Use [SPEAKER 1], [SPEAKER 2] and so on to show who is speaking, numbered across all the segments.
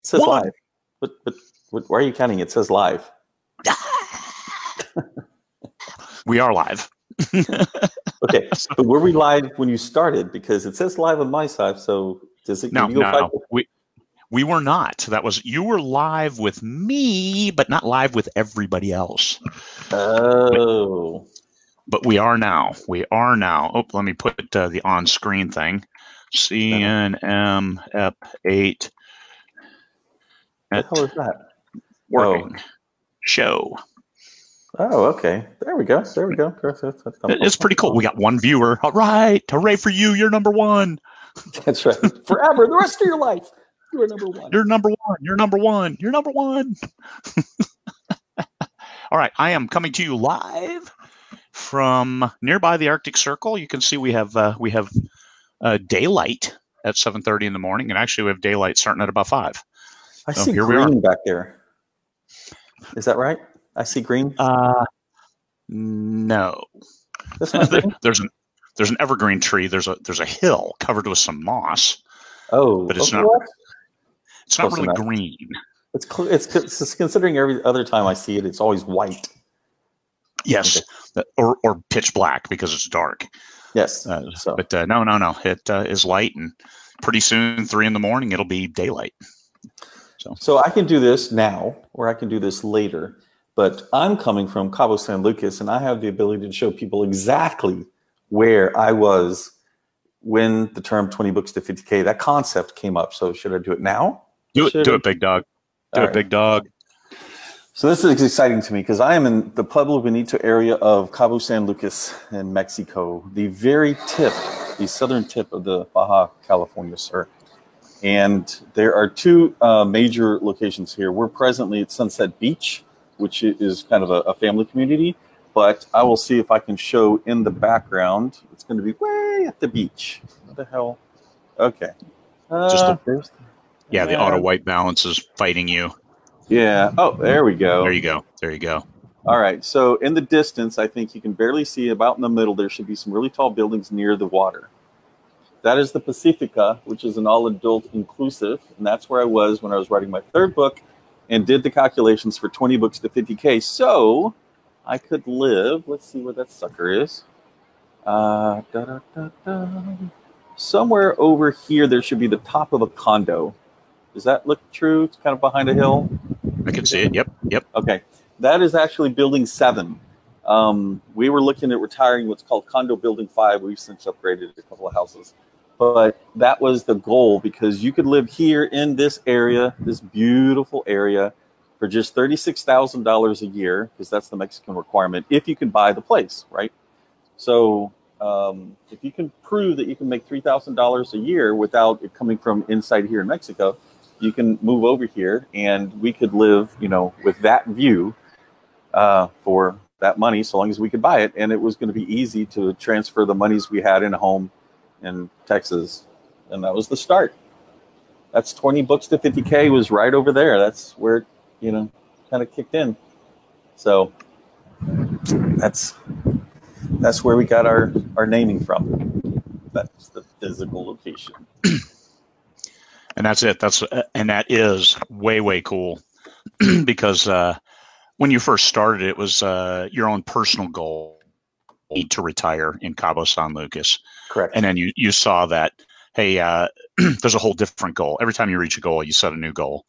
[SPEAKER 1] says
[SPEAKER 2] One.
[SPEAKER 1] live. But why are you counting? It says live.
[SPEAKER 2] We are live.
[SPEAKER 1] Okay, but were we live when you started? Because it says live on my side. So does it?
[SPEAKER 2] No. We were not. That was, you were live with me, but not live with everybody else.
[SPEAKER 1] Oh.
[SPEAKER 2] But we are now. We are now. Oh, let me put the on-screen thing. CNMF8.
[SPEAKER 1] What the hell is that?
[SPEAKER 2] Working. Show.
[SPEAKER 1] Oh, okay. There we go.
[SPEAKER 2] It's pretty cool. We got one viewer. All right. Hooray for you. You're number one.
[SPEAKER 1] That's right. Forever. The rest of your life. You're number one.
[SPEAKER 2] You're number one. You're number one. You're number one. All right. I am coming to you live from nearby the Arctic Circle. You can see we have daylight at 7:30 in the morning, and actually we have daylight starting at about 5.
[SPEAKER 1] I see green back there. Is that right? I see green.
[SPEAKER 2] No.
[SPEAKER 1] That's not green?
[SPEAKER 2] There's an evergreen tree. There's a hill covered with some moss.
[SPEAKER 1] Oh,
[SPEAKER 2] but it's not.
[SPEAKER 1] What?
[SPEAKER 2] It's not really green.
[SPEAKER 1] It's considering every other time I see it, it's always white.
[SPEAKER 2] Yes, okay. or pitch black because it's dark.
[SPEAKER 1] Yes.
[SPEAKER 2] But no. It is light, and pretty soon, 3 in the morning, it'll be daylight.
[SPEAKER 1] So I can do this now, or I can do this later. But I'm coming from Cabo San Lucas, and I have the ability to show people exactly where I was when the term 20 books to 50K, that concept came up. So should I do it now?
[SPEAKER 2] Do it, big dog. Do it, big dog.
[SPEAKER 1] So this is exciting to me because I am in the Pueblo Bonito area of Cabo San Lucas in Mexico, the very tip, the southern tip of the Baja California Sur. And there are 2 major locations here. We're presently at Sunset Beach, which is kind of a family community. But I will see if I can show in the background. It's going to be way at the beach. What the hell? Okay.
[SPEAKER 2] The auto white balance is fighting you.
[SPEAKER 1] Yeah. Oh, there we go.
[SPEAKER 2] There you go.
[SPEAKER 1] All right. So in the distance, I think you can barely see about in the middle. There should be some really tall buildings near the water. That is the Pacifica, which is an all-adult inclusive. And that's where I was when I was writing my 3rd book and did the calculations for 20 books to 50K. So I could live, let's see where that sucker is. Somewhere over here, there should be the top of a condo. Does that look true? It's kind of behind a hill.
[SPEAKER 2] I can see it. Yep.
[SPEAKER 1] Okay. That is actually building 7. We were looking at retiring what's called condo building 5. We've since upgraded a couple of houses. But that was the goal because you could live here in this area, this beautiful area, for just $36,000 a year, because that's the Mexican requirement, if you can buy the place, right? So if you can prove that you can make $3,000 a year without it coming from inside here in Mexico, you can move over here and we could live, with that view for that money, so long as we could buy it. And it was going to be easy to transfer the monies we had in a home in Texas. And that was the start. That's 20 books to 50K was right over there. That's where it, kind of kicked in. So that's where we got our naming from. That's the physical location.
[SPEAKER 2] And that's it. And that is way, way cool because when you first started, it was your own personal goal to retire in Cabo San Lucas.
[SPEAKER 1] Correct.
[SPEAKER 2] And then you saw that, hey, there's a whole different goal. Every time you reach a goal, you set a new goal.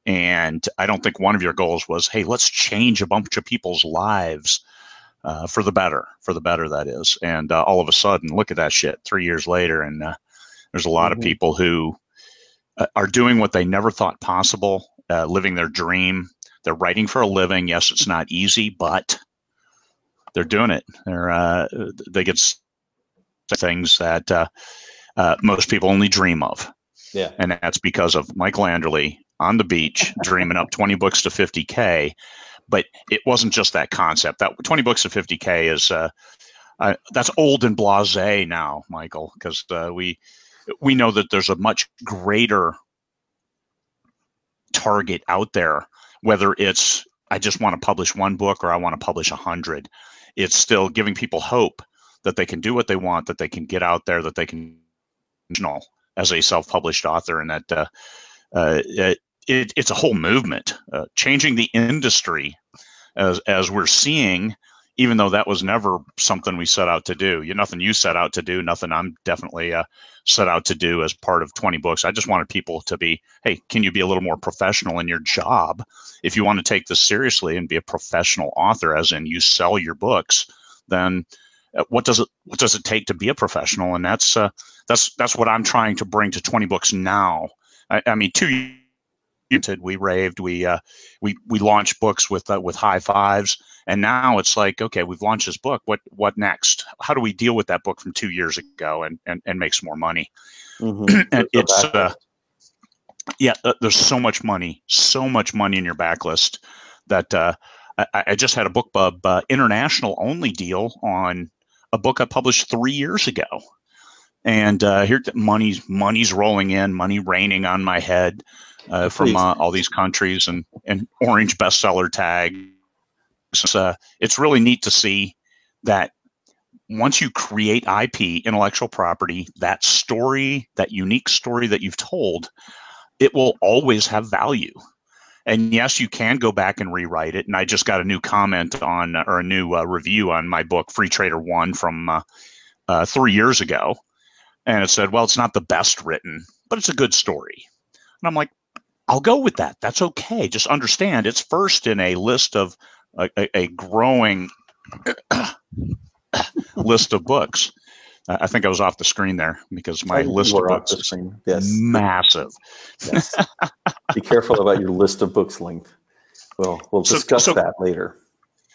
[SPEAKER 2] And I don't think one of your goals was, hey, let's change a bunch of people's lives for the better, that is. And all of a sudden, look at that shit 3 years later. And there's a lot of people who are doing what they never thought possible, living their dream. They're writing for a living. Yes, it's not easy, but they're doing it. They get things that most people only dream of.
[SPEAKER 1] Yeah.
[SPEAKER 2] And that's because of Michael Anderle on the beach dreaming up 20 books to 50K. But it wasn't just that concept. That 20 books to 50K is that's old and blasé now, Michael, because we know that there's a much greater target out there, whether it's I just want to publish 1 book or I want to publish 100. It's still giving people hope that they can do what they want, that they can get out there, that they can as a self-published author, and that it's a whole movement, changing the industry as we're seeing, even though that was never something we set out to do. Nothing you set out to do, nothing I'm definitely set out to do as part of 20 books. I just wanted people to be, hey, can you be a little more professional in your job? If you want to take this seriously and be a professional author, as in you sell your books, then what does it take to be a professional? And that's what I'm trying to bring to 20 books now. I mean, 2 years we raved, we launched books with high fives, and now it's like, okay, we've launched this book. What next? How do we deal with that book from 2 years ago and make some more money?
[SPEAKER 1] Mm-hmm.
[SPEAKER 2] And it's there's so much money in your backlist that I just had a BookBub international only deal on a book I published 3 years ago. And here, money's rolling in, money raining on my head from all these countries and orange bestseller tag. It's really neat to see that once you create IP, intellectual property, that story, that unique story that you've told, it will always have value. And yes, you can go back and rewrite it. And I just got a new comment on, or a new review on my book, Free Trader 1 from 3 years ago. And it said, well, it's not the best written, but it's a good story. And I'm like, I'll go with that. That's okay. Just understand it's first in a list of a growing list of books. I think I was off the screen there because my list of books is massive.
[SPEAKER 1] Yes. Be careful about your list of books length. Well, we'll discuss that later.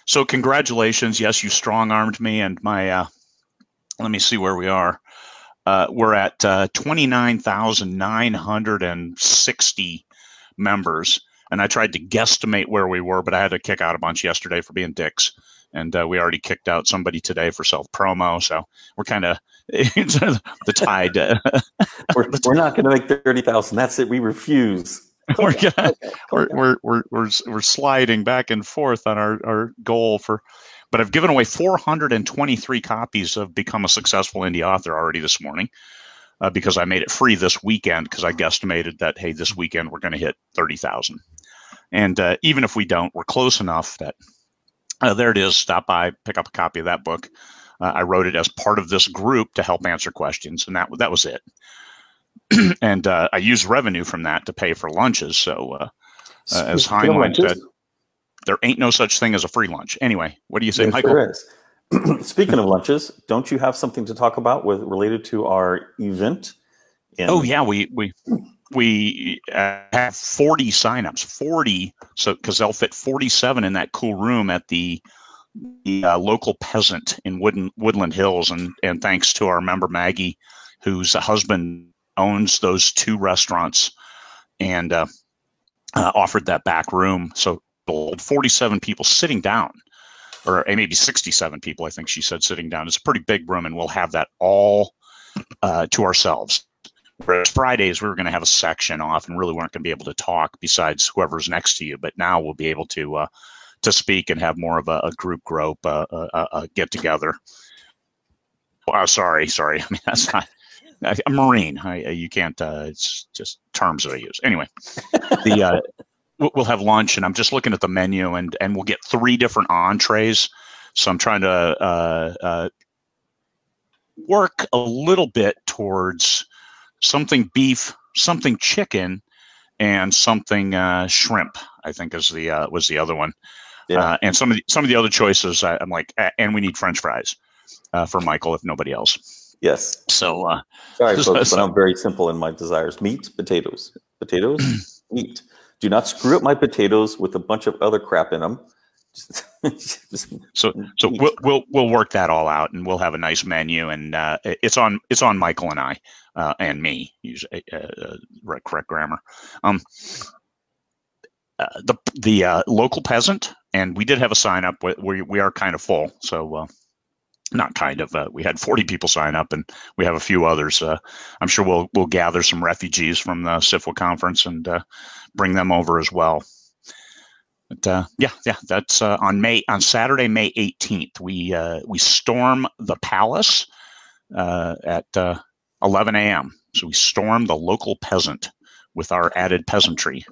[SPEAKER 2] So congratulations. Yes, you strong-armed me, and my let me see where we are. We're at 29,960 members, and I tried to guesstimate where we were, but I had to kick out a bunch yesterday for being dicks, and we already kicked out somebody today for self-promo, so we're kind of the tide.
[SPEAKER 1] We're not going to make 30,000. That's it. We refuse.
[SPEAKER 2] We're sliding back and forth on our goal for. But I've given away 423 copies of Become a Successful Indie Author already this morning because I made it free this weekend because I guesstimated that, hey, this weekend we're going to hit 30,000. And even if we don't, we're close enough that there it is. Stop by, pick up a copy of that book. I wrote it as part of this group to help answer questions, and that was it. And I used revenue from that to pay for lunches. So as Heinlein said, there ain't no such thing as a free lunch. Anyway, what do you say, Michael?
[SPEAKER 1] There is. Speaking of lunches, don't you have something to talk about related to our event?
[SPEAKER 2] Oh yeah, we have 40 signups, 40. So because they'll fit 47 in that cool room at the local peasant in Woodland Hills, and thanks to our member Maggie, whose husband owns those 2 restaurants, and offered that back room. So 47 people sitting down, or maybe 67 people, I think she said, sitting down. It's a pretty big room, and we'll have that all to ourselves. Whereas Fridays, we were going to have a section off and really weren't going to be able to talk besides whoever's next to you. But now we'll be able to speak and have more of a group a get together. Oh, sorry. I mean, that's not a Marine. You can't. It's just terms that I use. Anyway, we'll have lunch, and I'm just looking at the menu, and we'll get 3 different entrees. So I'm trying to work a little bit towards something beef, something chicken, and something shrimp, I think was the other one. Yeah. And some of the other choices, I'm like, and we need French fries for Michael if nobody else.
[SPEAKER 1] Yes.
[SPEAKER 2] So
[SPEAKER 1] sorry, folks, but I'm very simple in my desires: meat, potatoes, meat. Do not screw up my potatoes with a bunch of other crap in them.
[SPEAKER 2] So we'll work that all out, and we'll have a nice menu, and it's on Michael and I and me. Use correct grammar. The local peasant, and we did have a sign up. We are kind of full, so not kind of. We had 40 people sign up, and we have a few others. I'm sure we'll gather some refugees from the SIFWA conference and bring them over as well. But that's on Saturday, May 18th. We storm the palace at 11 a.m. So we storm the local peasant with our added peasantry.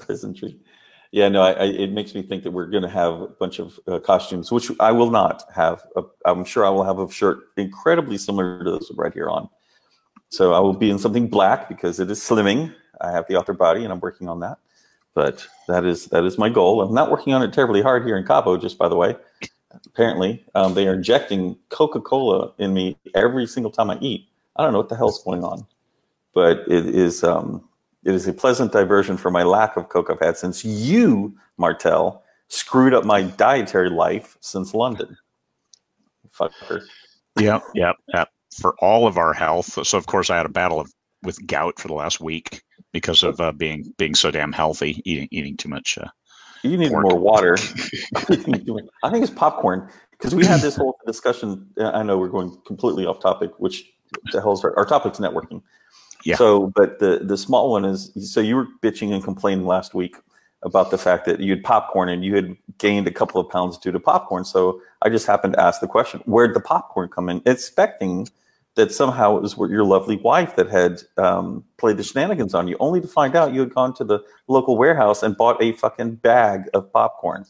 [SPEAKER 1] Peasantry. Yeah, no, it makes me think that we're going to have a bunch of costumes, which I will not have. I'm sure I will have a shirt incredibly similar to this right here on. So I will be in something black because it is slimming. I have the author body, and I'm working on that. But that is my goal. I'm not working on it terribly hard here in Cabo, just by the way. Apparently, they are injecting Coca-Cola in me every single time I eat. I don't know what the hell's going on, but it is a pleasant diversion for my lack of Coke I've had since you, Martelle, screwed up my dietary life since London. Fucker.
[SPEAKER 2] Yep. For all of our health. So, of course, I had a battle with gout for the last week because of being so damn healthy, eating too much.
[SPEAKER 1] You need
[SPEAKER 2] pork.
[SPEAKER 1] more water. I think it's popcorn, because we had this whole discussion. I know we're going completely off topic, which the hell's our topic's networking.
[SPEAKER 2] Yeah.
[SPEAKER 1] So, but the small one is, so you were bitching and complaining last week about the fact that you had popcorn and you had gained a couple of pounds due to popcorn. So I just happened to ask the question, where'd the popcorn come in? Expecting that somehow it was your lovely wife that had played the shenanigans on you, only to find out you had gone to the local warehouse and bought a fucking bag of popcorn.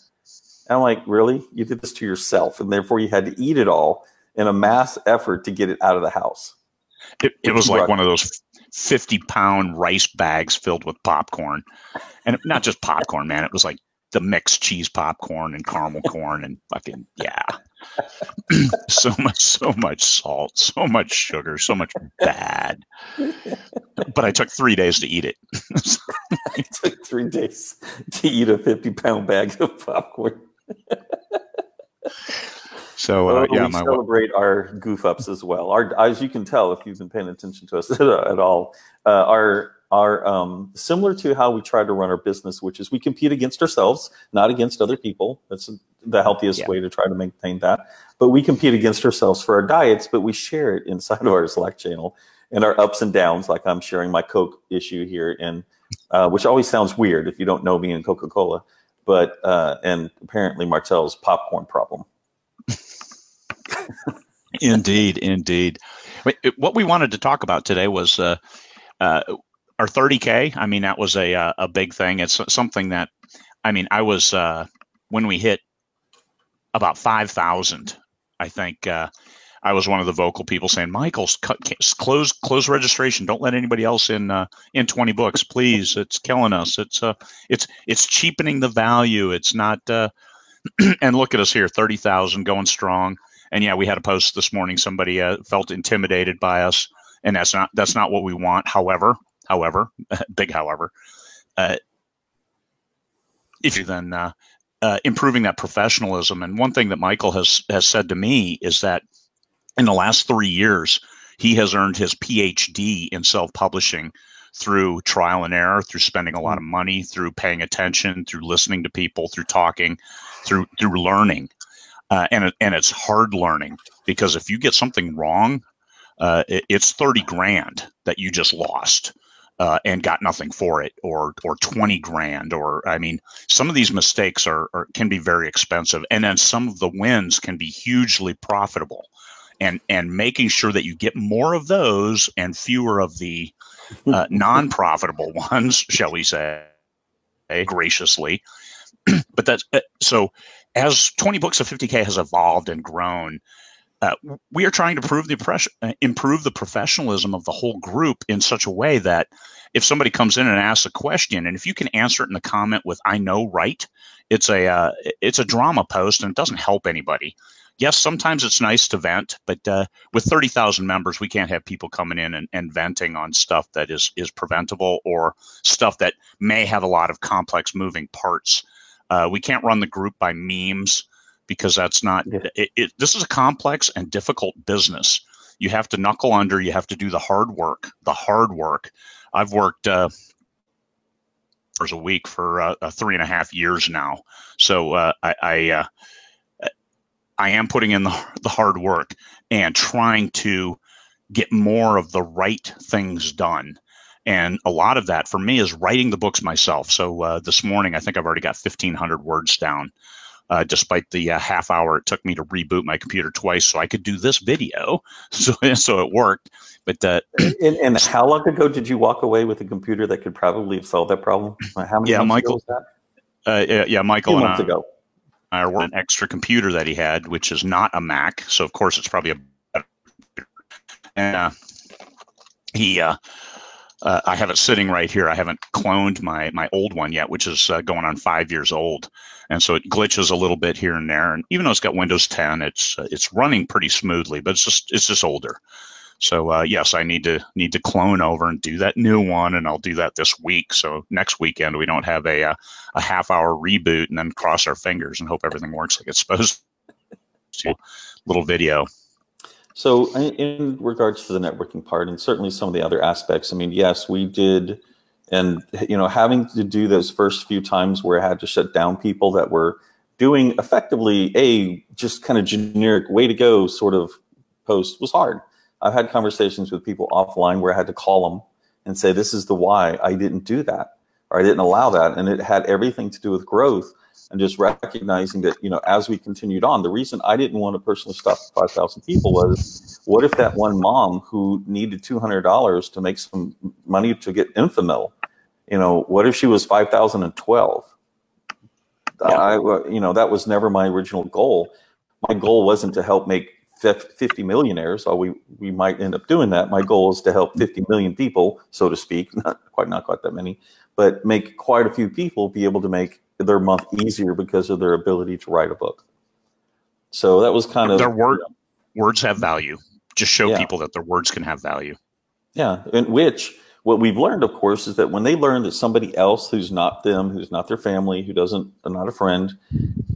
[SPEAKER 1] And I'm like, really? You did this to yourself, and therefore you had to eat it all in a mass effort to get it out of the house.
[SPEAKER 2] It was like one of those 50-pound rice bags filled with popcorn. And not just popcorn, man. It was like the mixed cheese popcorn and caramel corn and fucking, yeah. so much salt, so much sugar, so much bad. But I took 3 days to eat it.
[SPEAKER 1] It took 3 days to eat a 50-pound bag of popcorn.
[SPEAKER 2] So
[SPEAKER 1] we celebrate our goof ups as well. As you can tell, if you've been paying attention to us at all, are similar to how we try to run our business, which is we compete against ourselves, not against other people. That's the healthiest way to try to maintain that. But we compete against ourselves for our diets, but we share it inside of our Slack channel and our ups and downs. Like I'm sharing my Coke issue here, and which always sounds weird if you don't know me and Coca-Cola, but and apparently Martelle's popcorn problem.
[SPEAKER 2] Indeed. What we wanted to talk about today was our 30K. I mean, that was a big thing. It's something that, I mean, I was when we hit about 5,000, I think I was one of the vocal people saying, Michael's close registration. Don't let anybody else in 20 books, please. It's killing us. It's cheapening the value. It's not. And look at us here, 30,000 going strong. And yeah, we had a post this morning. Somebody felt intimidated by us, and that's not what we want. However, big however, if you then improving that professionalism. And one thing that Michael has said to me is that in the last 3 years, he has earned his PhD in self-publishing through trial and error, through spending a lot of money, through paying attention, through listening to people, through talking, through learning. And it's hard learning, because if you get something wrong, it's 30 grand that you just lost and got nothing for it, or 20 grand, or I mean, some of these mistakes can be very expensive, and then some of the wins can be hugely profitable. And making sure that you get more of those and fewer of the non-profitable ones, shall we say, graciously. But that's so. As 20 Books of 50K has evolved and grown, we are trying to improve the professionalism of the whole group in such a way that if somebody comes in and asks a question, and if you can answer it in the comment with "I know," right, it's a drama post, and it doesn't help anybody. Yes, sometimes it's nice to vent, but with 30,000 members, we can't have people coming in and venting on stuff that is preventable, or stuff that may have a lot of complex moving parts. We can't run the group by memes, because that's not this is a complex and difficult business. You have to knuckle under. You have to do the hard work. I've worked hours a week for 3.5 years now. So I am putting in the hard work and trying to get more of the right things done. And a lot of that for me is writing the books myself. So this morning, I think I've already got 1,500 words down. despite the half hour it took me to reboot my computer twice so I could do this video. So it worked. But
[SPEAKER 1] and how long ago did you walk away with a computer that could probably have solved that problem? How many months ago was that?
[SPEAKER 2] Michael
[SPEAKER 1] 2 months ago.
[SPEAKER 2] I worked an extra computer that he had, which is not a Mac. So of course it's probably a better computer. And I have it sitting right here. I haven't cloned my old one yet, which is going on 5 years old, and so it glitches a little bit here and there. And even though it's got Windows 10, it's running pretty smoothly, but it's just older. So yes, I need to clone over and do that new one, and I'll do that this week. So next weekend we don't have a half-hour reboot and then cross our fingers and hope everything works like it's supposed to. Little video.
[SPEAKER 1] So in regards to the networking part and certainly some of the other aspects, I mean, yes, we did. And, having to do those first few times where I had to shut down people that were doing effectively a just kind of generic way to go sort of post was hard. I've had conversations with people offline where I had to call them and say, this is the why I didn't do that, or I didn't allow that. And it had everything to do with growth. And just recognizing that, as we continued on, the reason I didn't want to personally stop 5,000 people was, what if that one mom who needed $200 to make some money to get Infamil, what if she was 5,012? Yeah. That was never my original goal. My goal wasn't to help make 50 millionaires, or we might end up doing that. My goal is to help 50 million people, so to speak, not quite that many, but make quite a few people be able to make their month easier because of their ability to write a book. So that was kind of
[SPEAKER 2] their words have value. Just show people that their words can have value.
[SPEAKER 1] Yeah, and what we've learned, of course, is that when they learn that somebody else who's not them, who's not their family, not a friend,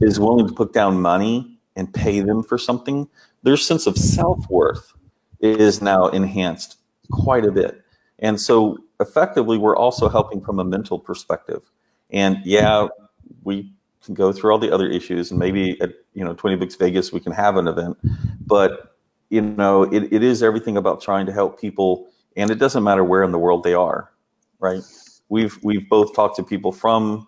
[SPEAKER 1] is willing to put down money and pay them for something, their sense of self-worth is now enhanced quite a bit. And so effectively, we're also helping from a mental perspective. And we can go through all the other issues, and maybe at 20 Books Vegas we can have an event, but it is everything about trying to help people, and it doesn't matter where in the world they are, right? We've both talked to people from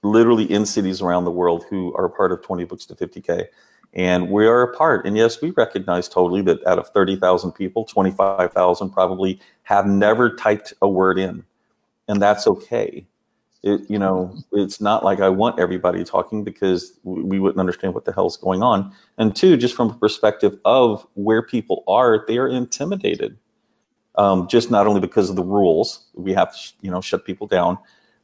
[SPEAKER 1] literally in cities around the world who are a part of 20 Books to 50K, and we are a part. And yes, we recognize totally that out of 30,000 people, 25,000 probably have never typed a word in, and that's okay. It's not like I want everybody talking, because we wouldn't understand what the hell's going on. And two, just from a perspective of where people are, they are intimidated. Just not only because of the rules, we have to, shut people down.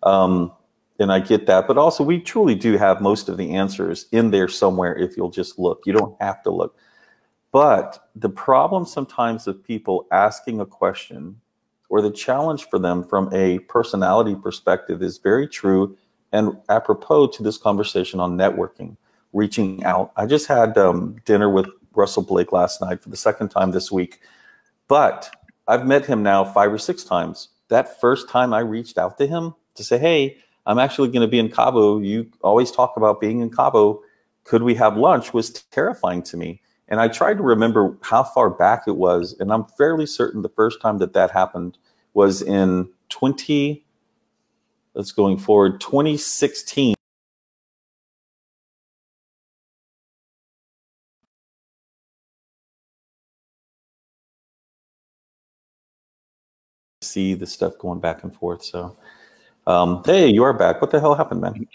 [SPEAKER 1] And I get that, but also we truly do have most of the answers in there somewhere if you'll just look. You don't have to look. But the problem sometimes of people asking a question, or the challenge for them from a personality perspective, is very true and apropos to this conversation on networking, reaching out. I just had dinner with Russell Blake last night for the second time this week, but I've met him now 5 or 6 times. That first time I reached out to him to say, hey, I'm actually going to be in Cabo. You always talk about being in Cabo. Could we have lunch? Was terrifying to me. And I tried to remember how far back it was. And I'm fairly certain the first time that happened was in 2016. See the stuff going back and forth. So, hey, you are back. What the hell happened, man?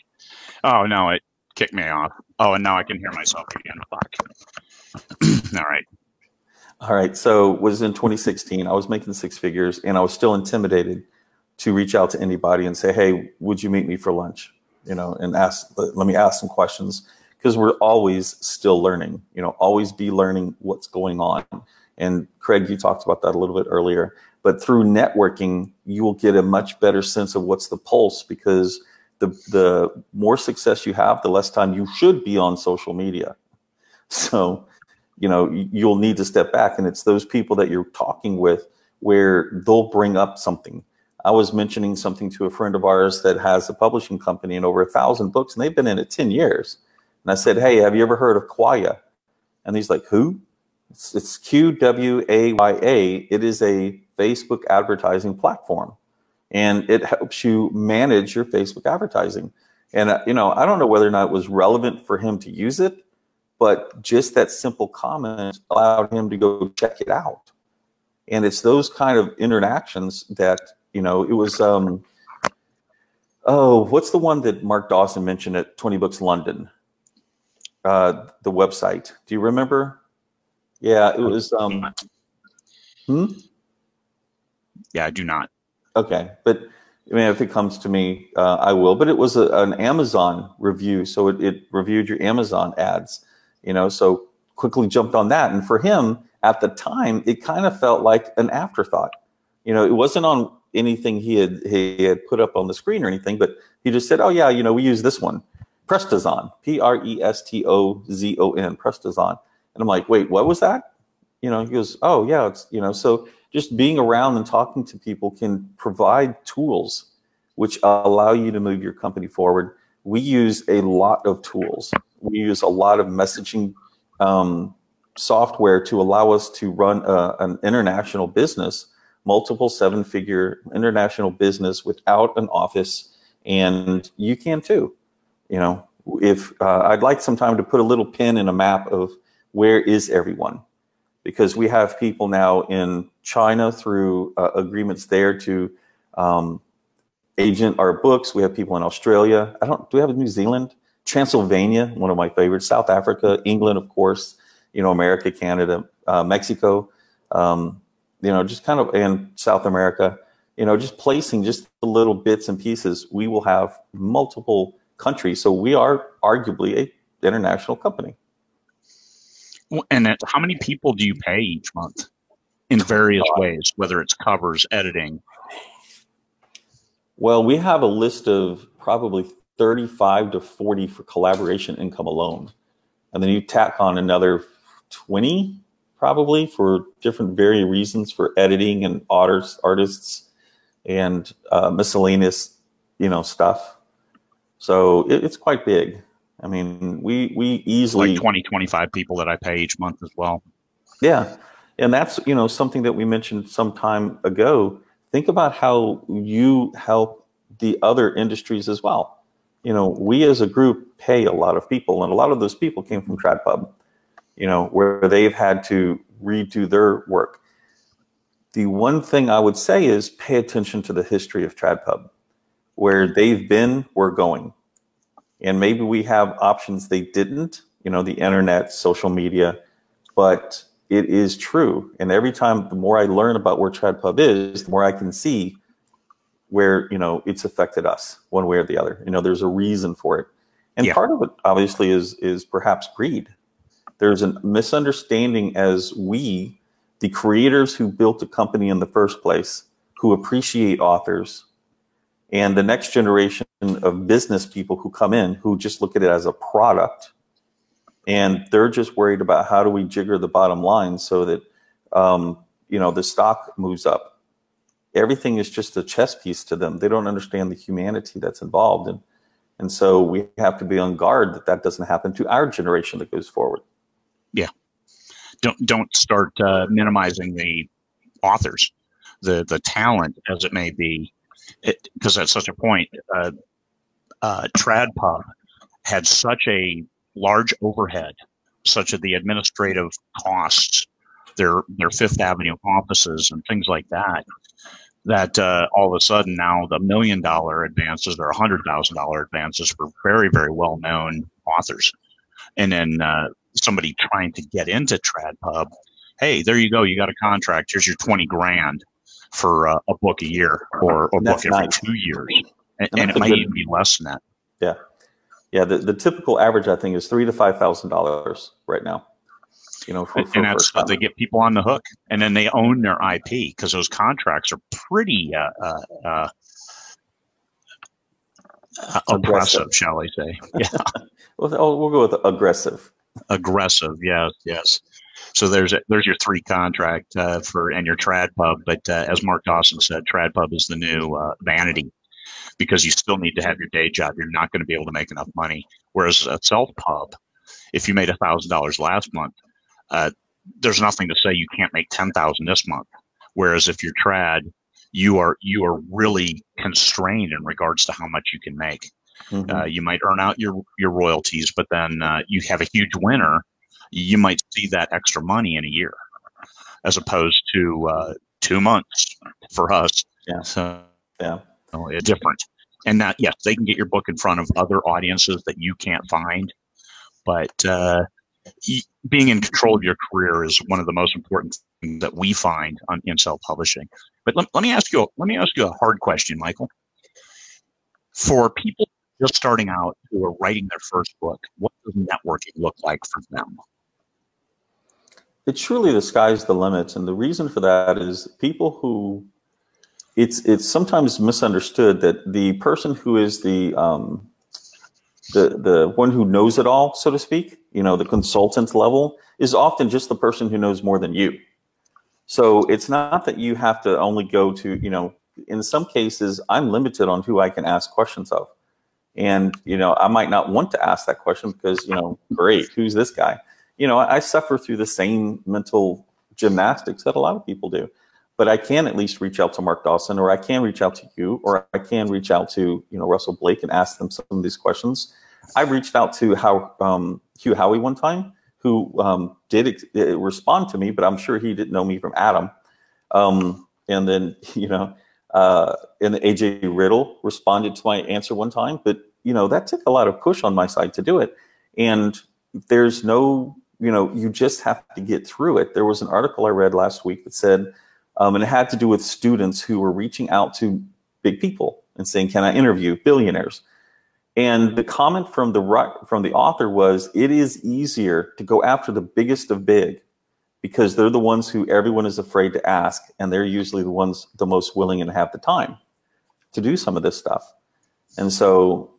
[SPEAKER 2] Oh, no, it kicked me off. Oh, and now I can hear myself again. Fuck. All right. So it was in 2016. I was making 6 figures, and I was still intimidated to reach out to anybody and say, hey, would you meet me for lunch? And let me ask some questions, because we're always still learning, always be learning what's going on. And Craig, you talked about that a little bit earlier, but through networking, you will get a much better sense of what's the pulse, because the more success you have, the less time you should be on social media. So, you'll need to step back, and it's those people that you're talking with where they'll bring up something. I was mentioning something to a friend of ours that has a publishing company and over 1,000 books, and they've been in it 10 years. And I said, hey, have you ever heard of Quaya? And he's like, who? It's QWAYA. It is a Facebook advertising platform, and it helps you manage your Facebook advertising.
[SPEAKER 1] And, I don't know whether or not it was relevant for him to use it, but just that simple comment allowed him to go check it out. And it's those kind of interactions that, it was, what's the one that Mark Dawson mentioned at 20 Books London? The website. Do you remember? Yeah, it was,
[SPEAKER 2] Yeah, I do not.
[SPEAKER 1] Okay. But I mean, if it comes to me, I will. But it was an Amazon review. So it reviewed your Amazon ads, so quickly jumped on that. And for him at the time, it kind of felt like an afterthought. It wasn't on anything he had put up on the screen or anything, but he just said, oh, yeah, we use this one. Prestozon, Prestozon, Prestozon. And I'm like, wait, what was that? He goes, oh, yeah, it's, so just being around and talking to people can provide tools which allow you to move your company forward. We use a lot of tools. We use a lot of messaging software to allow us to run an international business, multiple seven-figure international business without an office, and you can too. If I'd like some time to put a little pin in a map of where is everyone, because we have people now in China through agreements there to agent our books. We have people in Australia. Do we have New Zealand? Transylvania, one of my favorites. South Africa, England, of course. America, Canada, Mexico. Just kind of, and South America. Just placing just the little bits and pieces. We will have multiple countries, so we are arguably a international company.
[SPEAKER 2] And how many people do you pay each month in various ways, whether it's covers, editing?
[SPEAKER 1] Well, we have a list of probably 35 to 40 for collaboration income alone. And then you tack on another 20 probably for different varying reasons for editing and artists and miscellaneous, stuff. So it's quite big. I mean, we easily
[SPEAKER 2] like 20, 25 people that I pay each month as well.
[SPEAKER 1] Yeah. And that's, something that we mentioned some time ago. Think about how you help the other industries as well. We as a group pay a lot of people, and a lot of those people came from TradPub, where they've had to redo their work. The one thing I would say is pay attention to the history of TradPub. Where they've been, we're going. And maybe we have options they didn't, the internet, social media, but it is true. And every time, the more I learn about where TradPub is, the more I can see where, it's affected us one way or the other. There's a reason for it. And part of it, obviously, is perhaps greed. There's a misunderstanding as we, the creators who built the company in the first place, who appreciate authors, and the next generation of business people who come in who just look at it as a product, and they're just worried about how do we jigger the bottom line so that the stock moves up. Everything is just a chess piece to them. They don't understand the humanity that's involved, and so we have to be on guard that doesn't happen to our generation that goes forward.
[SPEAKER 2] Yeah, don't start minimizing the authors, the talent as it may be. Because at such a point, TradPub had such a large overhead, such as the administrative costs, their Fifth Avenue offices and things like that, that all of a sudden now the $1 million advances or $100,000 advances for very, very well-known authors. And then somebody trying to get into TradPub, hey, there you go, you got a contract, here's your 20 grand. For a book a year or a book every 2 years. And it might even be less than that.
[SPEAKER 1] Yeah. Yeah. The typical average, I think, is $3,000 to $5,000 right now.
[SPEAKER 2] And that's how they get people on the hook. And then they own their IP because those contracts are pretty oppressive, shall I say. Yeah.
[SPEAKER 1] We'll go with aggressive.
[SPEAKER 2] Aggressive. Yes. So there's your 3 contract and your TradPub, but as Mark Dawson said, TradPub is the new vanity because you still need to have your day job. You're not going to be able to make enough money. Whereas a self-pub, if you made $1,000 last month, there's nothing to say you can't make $10,000 this month. Whereas if you're trad, you are really constrained in regards to how much you can make. You might earn out your royalties, but then you have a huge winner. You might see that extra money in a year, as opposed to 2 months for us.
[SPEAKER 1] Yeah.
[SPEAKER 2] So
[SPEAKER 1] Yeah.
[SPEAKER 2] it's different. And that, yes, they can get your book in front of other audiences that you can't find. But being in control of your career is one of the most important things that we find in self-publishing. But let me ask you a hard question, Michael. For people just starting out who are writing their first book, what does networking look like for them?
[SPEAKER 1] It's truly the sky's the limit, and the reason for that is people who it's sometimes misunderstood that the person who is the one who knows it all, so to speak, the consultant level, is often just the person who knows more than you. So it's not that you have to only go to, in some cases, I'm limited on who I can ask questions of. And, I might not want to ask that question because, great, who's this guy? I suffer through the same mental gymnastics that a lot of people do. But I can at least reach out to Mark Dawson, or I can reach out to you, or I can reach out to, Russell Blake and ask them some of these questions. I reached out to Hugh Howey one time, who did respond to me, but I'm sure he didn't know me from Adam. And then, and AJ Riddle responded to my answer one time, but, that took a lot of push on my side to do it. And there's no, you just have to get through it. There was an article I read last week that said, and it had to do with students who were reaching out to big people and saying, can I interview billionaires? And the comment from the author was, it is easier to go after the biggest of big because they're the ones who everyone is afraid to ask. And they're usually the ones the most willing and have the time to do some of this stuff. And so,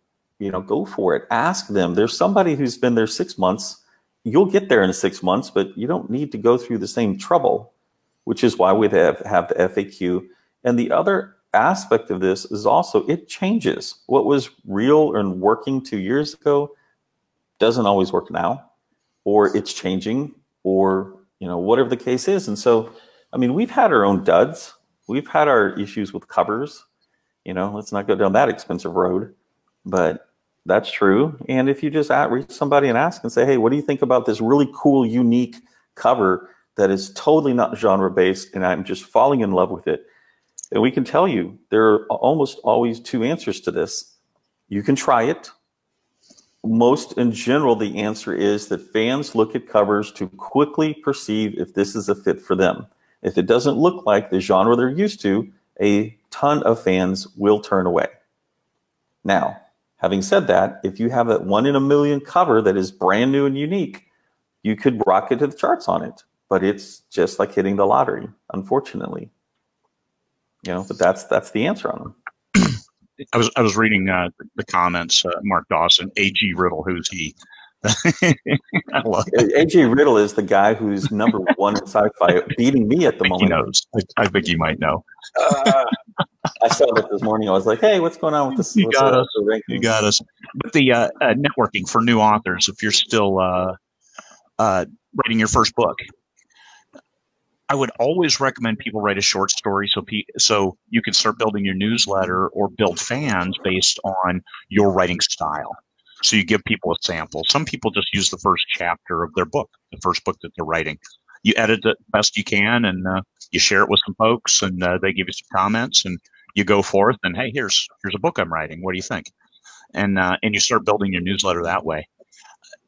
[SPEAKER 1] go for it. Ask them. There's somebody who's been there 6 months. You'll get there in 6 months, but you don't need to go through the same trouble, which is why we have the FAQ. And the other aspect of this is also it changes. What was real and working 2 years ago doesn't always work now, or it's changing, or whatever the case is. And so, we've had our own duds. We've had our issues with covers. Let's not go down that expensive road, but that's true. And if you just reach somebody and ask and say, hey, what do you think about this really cool, unique cover that is totally not genre based, and I'm just falling in love with it? And we can tell you there are almost always two answers to this. You can try it. Most in general, the answer is that fans look at covers to quickly perceive if this is a fit for them. If it doesn't look like the genre they're used to, a ton of fans will turn away. Now, having said that, if you have a 1 in a million cover that is brand new and unique, you could rocket to the charts on it. But it's just like hitting the lottery, unfortunately. But that's the answer on them.
[SPEAKER 2] I was reading the comments. Mark Dawson, A.G. Riddle, who's he? I love it.
[SPEAKER 1] A.G. Riddle is the guy who's number one in sci-fi, beating me at the moment.
[SPEAKER 2] He knows. I think he might know.
[SPEAKER 1] I saw that this morning. I was like, "Hey, what's going on with this?"
[SPEAKER 2] You got us. You got us. But the networking for new authors, if you're still writing your first book, I would always recommend people write a short story so you can start building your newsletter or build fans based on your writing style. So you give people a sample. Some people just use the first chapter of their book, the first book that they're writing. You edit it best you can, and you share it with some folks, and they give you some comments, and you go forth and, hey, here's a book I'm writing. What do you think? And you start building your newsletter that way.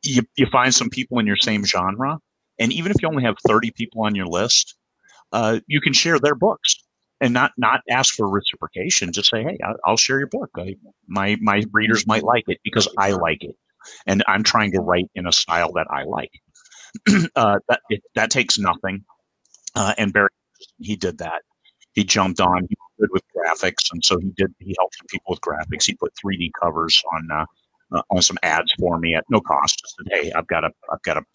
[SPEAKER 2] You find some people in your same genre, and even if you only have 30 people on your list, you can share their books and not ask for reciprocation. Just say, hey, I'll share your book. My readers might like it because I like it, and I'm trying to write in a style that I like. That takes nothing. And Barry, he did that. He jumped on. He was good with graphics, and so he helped some people with graphics. He put 3D covers on some ads for me at no cost. Just said, hey, I've got a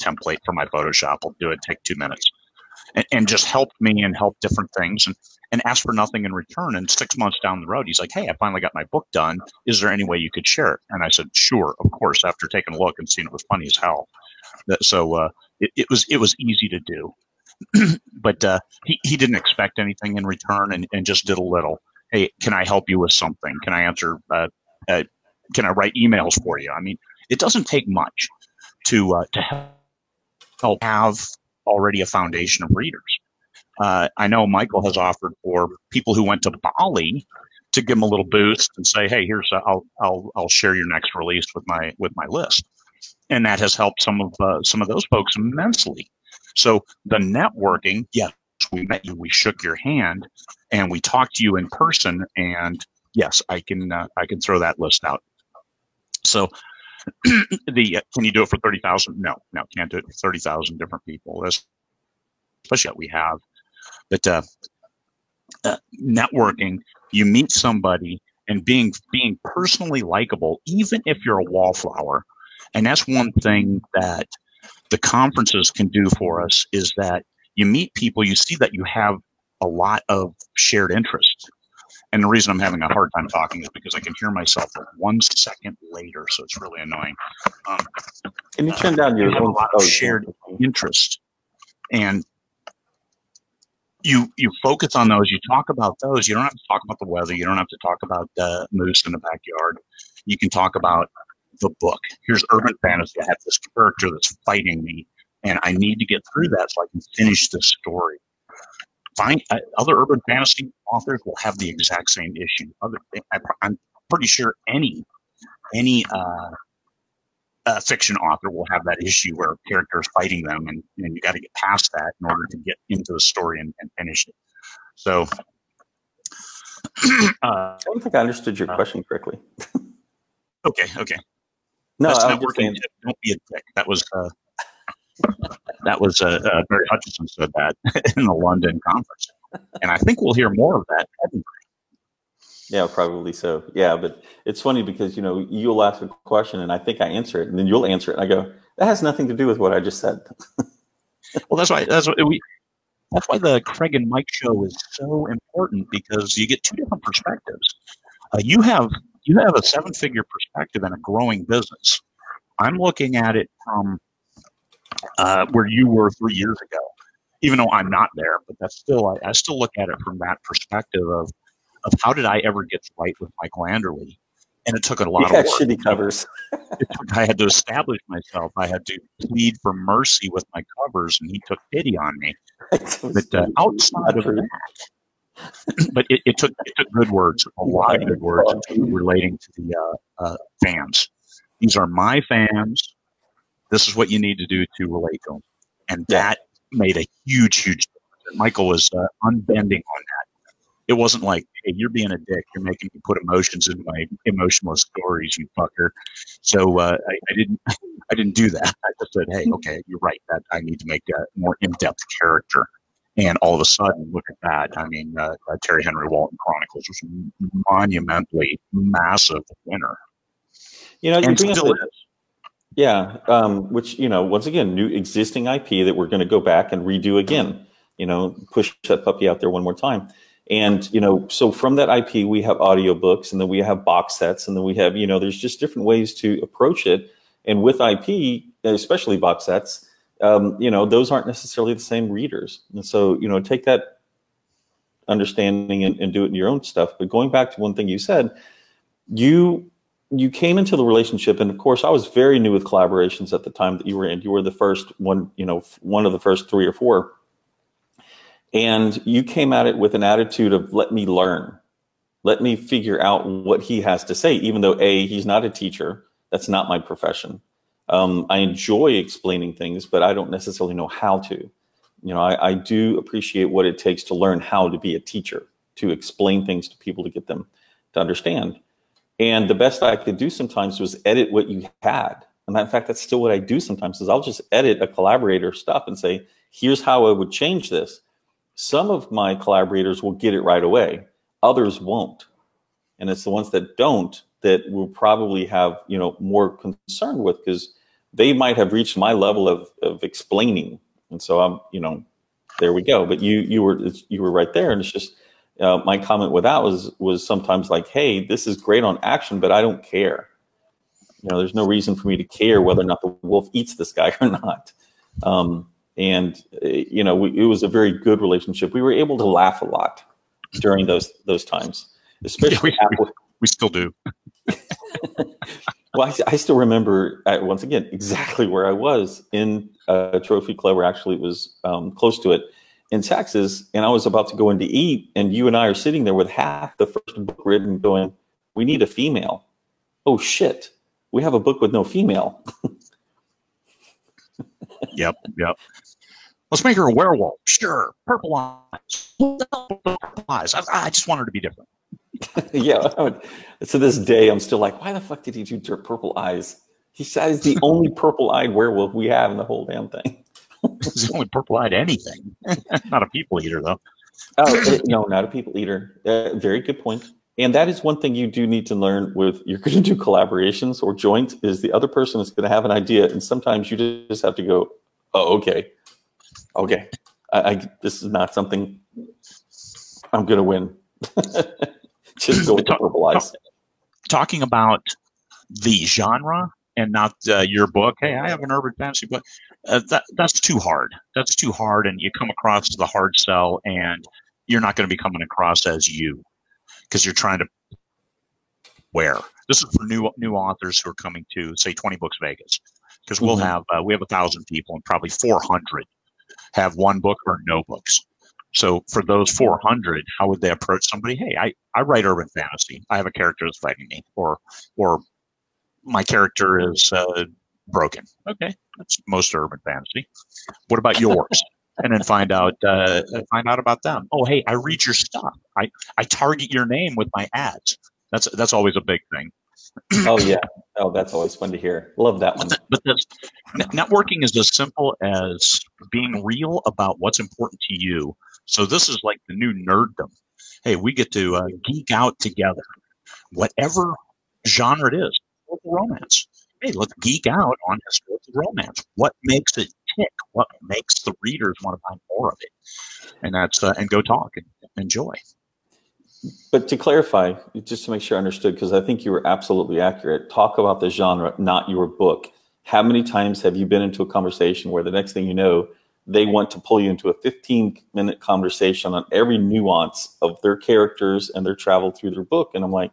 [SPEAKER 2] template for my Photoshop. I'll do it. Take 2 minutes. And just helped me and helped different things and asked for nothing in return. And 6 months down the road, he's like, hey, I finally got my book done. Is there any way you could share it? And I said, sure, of course, after taking a look and seeing it was funny as hell. So it was easy to do. But he didn't expect anything in return and just did a little. Hey, can I help you with something? Can I answer can I write emails for you? I mean, it doesn't take much to help have already a foundation of readers. I know Michael has offered for people who went to Bali to give them a little boost and say, "Hey, here's I'll share your next release with my list," and that has helped some of those folks immensely. So the networking, yes, we met you, we shook your hand, and we talked to you in person, and yes, I can throw that list out. So can you do it for 30,000? No, can't do it for 30,000 different people. Especially what we have. But networking, you meet somebody and being personally likable, even if you're a wallflower. And that's one thing that the conferences can do for us, is that you meet people, you see that you have a lot of shared interests. And the reason I'm having a hard time talking is because I can hear myself 1 second later, so it's really annoying.
[SPEAKER 1] Can you turn down your
[SPEAKER 2] have a lot of shared interest, and you focus on those. You talk about those. You don't have to talk about the weather. You don't have to talk about moose in the backyard. You can talk about the book. Here's urban fantasy. I have this character that's fighting me, and I need to get through that so I can finish this story. Other urban fantasy authors will have the exact same issue. I'm pretty sure any fiction author will have that issue where a character is fighting them, and you got to get past that in order to get into the story and finish it. So,
[SPEAKER 1] I don't think I understood your question correctly.
[SPEAKER 2] Okay.
[SPEAKER 1] No,
[SPEAKER 2] that's
[SPEAKER 1] I
[SPEAKER 2] not working. Don't be a dick. That was Barry Hutchinson said that in the London conference, and I think we'll hear more of that.
[SPEAKER 1] Yeah, probably so. Yeah, but it's funny because you'll ask a question and I think I answer it, and then you'll answer it, and I go, that has nothing to do with what I just said.
[SPEAKER 2] Well, that's why the Craig and Mike show is so important, because you get two different perspectives. You have a 7-figure perspective in a growing business. I'm looking at it from where you were 3 years ago, even though I'm not there, but that's still, I still look at it from that perspective of how did I ever get right with Michael Anderle? And it took a lot of work.
[SPEAKER 1] Shitty covers.
[SPEAKER 2] I had to establish myself. I had to plead for mercy with my covers, and he took pity on me. But outside of that, but it took good words, a lot of good words relating to the fans. These are my fans. This is what you need to do to relate to them. And that made a huge difference. Michael was unbending on that. It wasn't like, hey, you're being a dick. You're making me put emotions in my emotionless stories, you fucker. So I didn't do that. I just said, hey, okay, you're right. That I need to make a more in-depth character. And all of a sudden, look at that. I mean, Terry Henry Walton Chronicles was a monumentally massive winner. And still is.
[SPEAKER 1] Yeah, which, once again, new existing IP that we're going to go back and redo again, push that puppy out there one more time. And, so from that IP, we have audiobooks, and then we have box sets, and then we have, there's just different ways to approach it. And with IP, especially box sets, those aren't necessarily the same readers. And so, take that understanding and do it in your own stuff. But going back to one thing you said, you came into the relationship, and of course, I was very new with collaborations at the time that you were in. You were the first one, one of the first 3 or 4. And you came at it with an attitude of, let me learn. Let me figure out what he has to say, even though, A, he's not a teacher. That's not my profession. I enjoy explaining things, but I don't necessarily know how to. I do appreciate what it takes to learn how to be a teacher, to explain things to people, to get them to understand. And the best I could do sometimes was edit what you had. And in fact, that's still what I do sometimes, is I'll just edit a collaborator's stuff and say, here's how I would change this. Some of my collaborators will get it right away. Others won't. And it's the ones that don't that we'll probably have, more concern with, because they might have reached my level of explaining. And so I'm, there we go. But you were right there. And it's just, my comment with that was sometimes like, hey, this is great on action, but I don't care. There's no reason for me to care whether or not the wolf eats this guy or not. And it was a very good relationship. We were able to laugh a lot during those times, especially
[SPEAKER 2] we still do.
[SPEAKER 1] Well, I still remember, once again, exactly where I was in a trophy club, or actually it was close to it, in Texas, and I was about to go in to eat, and you and I are sitting there with half the first book written going, we need a female. Oh, shit. We have a book with no female.
[SPEAKER 2] Yep. Let's make her a werewolf. Sure. Purple eyes. Purple eyes. I just want her to be different.
[SPEAKER 1] Yeah. To this day, I'm still like, why the fuck did he do purple eyes? He said he's the only purple-eyed werewolf we have in the whole damn thing.
[SPEAKER 2] He's the only purple-eyed anything. Not a people eater, though.
[SPEAKER 1] Oh, no, not a people eater. Very good point. And that is one thing you do need to learn with, you're going to do collaborations or joint, is the other person is going to have an idea. And sometimes you just have to go, oh, okay. This is not something I'm going to win. Just go with the purple eyes.
[SPEAKER 2] Talking about the genre and not your book. Hey, I have an urban fantasy book. That's too hard. That's too hard. And you come across the hard sell, and you're not going to be coming across as you, because you're trying to wear. This is for new authors who are coming to, say, 20 Books Vegas, because we have 1,000 people, and probably 400 have one book or no books. So for those 400, how would they approach somebody? Hey, I write urban fantasy. I have a character that's fighting me, or my character is broken. Okay, that's most urban fantasy. What about yours? And then find out about them. Oh, hey, I read your stuff. I target your name with my ads. That's always a big thing.
[SPEAKER 1] Oh yeah. Oh, that's always fun to hear. Love that one.
[SPEAKER 2] But networking is as simple as being real about what's important to you. So this is like the new nerddom. Hey, we get to geek out together, whatever genre it is. Historical romance. Hey, let's geek out on historical romance. What makes it tick? What makes the readers want to find more of it? And that's and go talk and enjoy.
[SPEAKER 1] But to clarify, just to make sure I understood, because I think you were absolutely accurate, talk about the genre, not your book. How many times have you been into a conversation where the next thing you know, they want to pull you into a 15-minute conversation on every nuance of their characters and their travel through their book? And I'm like,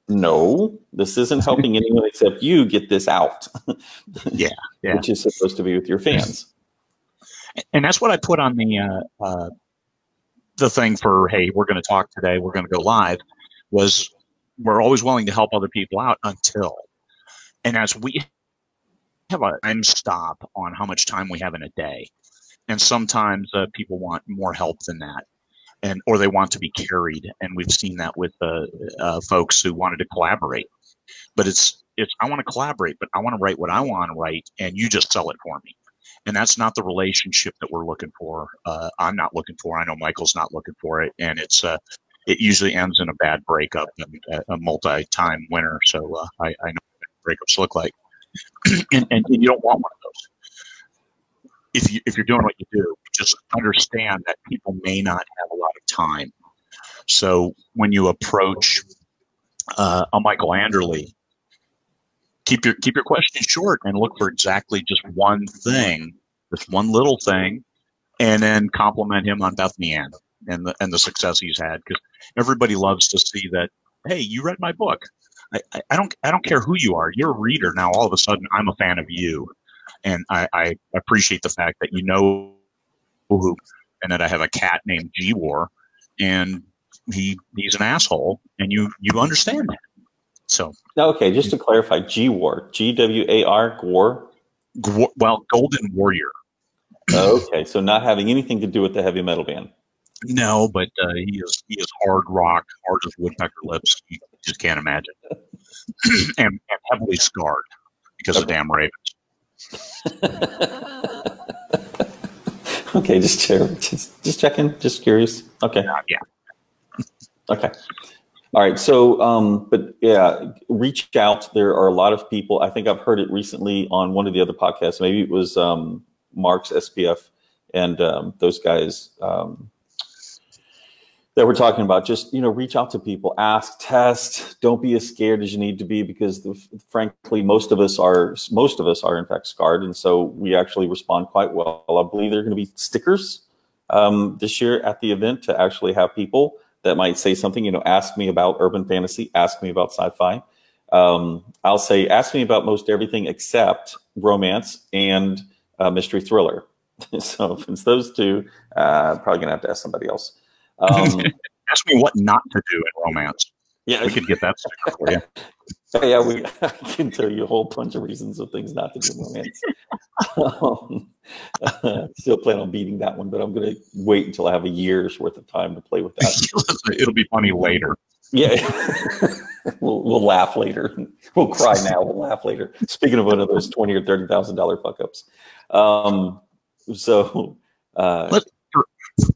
[SPEAKER 1] no, this isn't helping anyone except you get this out.
[SPEAKER 2] Yeah.
[SPEAKER 1] Which is supposed to be with your fans.
[SPEAKER 2] And that's what I put on the thing for, hey, we're going to talk today, we're going to go live, was we're always willing to help other people out until. And as we have a time stop on how much time we have in a day. And sometimes people want more help than that, or they want to be carried. And we've seen that with folks who wanted to collaborate. But it's I want to collaborate, but I want to write what I want to write, and you just sell it for me. And that's not the relationship that we're looking for. I'm not looking for. I know Michael's not looking for it, and it usually ends in a bad breakup and a multi-time winner. So I know what breakups look like, and you don't want one of those. If you're doing what you do, just understand that people may not have a lot of time. So when you approach a Michael Anderle, keep your questions short and look for exactly just one thing, just one little thing, and then compliment him on Bethany Ann and the success he's had, because everybody loves to see that. Hey, you read my book. I don't care who you are. You're a reader now. All of a sudden, I'm a fan of you, and I appreciate the fact that you know who, and that I have a cat named G-War, and he's an asshole, and you understand that. So
[SPEAKER 1] okay, just to clarify, G-War, G-W-A-R, Gwar?
[SPEAKER 2] Well, Golden Warrior.
[SPEAKER 1] Okay, so not having anything to do with the heavy metal band.
[SPEAKER 2] No, but he is hard rock, hard as woodpecker lips. You just can't imagine, and heavily scarred because of damn ravens.
[SPEAKER 1] Okay, just checking, just curious. Okay,
[SPEAKER 2] yeah.
[SPEAKER 1] Okay. All right. So, but yeah, reach out. There are a lot of people. I think I've heard it recently on one of the other podcasts. Maybe it was Mark's SPF and those guys that we're talking about. Just, reach out to people, ask, test. Don't be as scared as you need to be, because frankly, most of us are in fact scarred, and so we actually respond quite well. I believe there are going to be stickers this year at the event to actually have people that might say something, ask me about urban fantasy, ask me about sci-fi. I'll say, ask me about most everything except romance and mystery thriller. So if it's those two, probably gonna have to ask somebody else.
[SPEAKER 2] Ask me what not to do in romance.
[SPEAKER 1] Yeah,
[SPEAKER 2] we could get that sticker for you.
[SPEAKER 1] Yeah, I can tell you a whole bunch of reasons of things not to do in romance. Still plan on beating that one, but I'm going to wait until I have a year's worth of time to play with that.
[SPEAKER 2] It'll be funny later.
[SPEAKER 1] Yeah, we'll laugh later. We'll cry now. We'll laugh later. Speaking of one of those $20,000 or $30,000 fuck ups,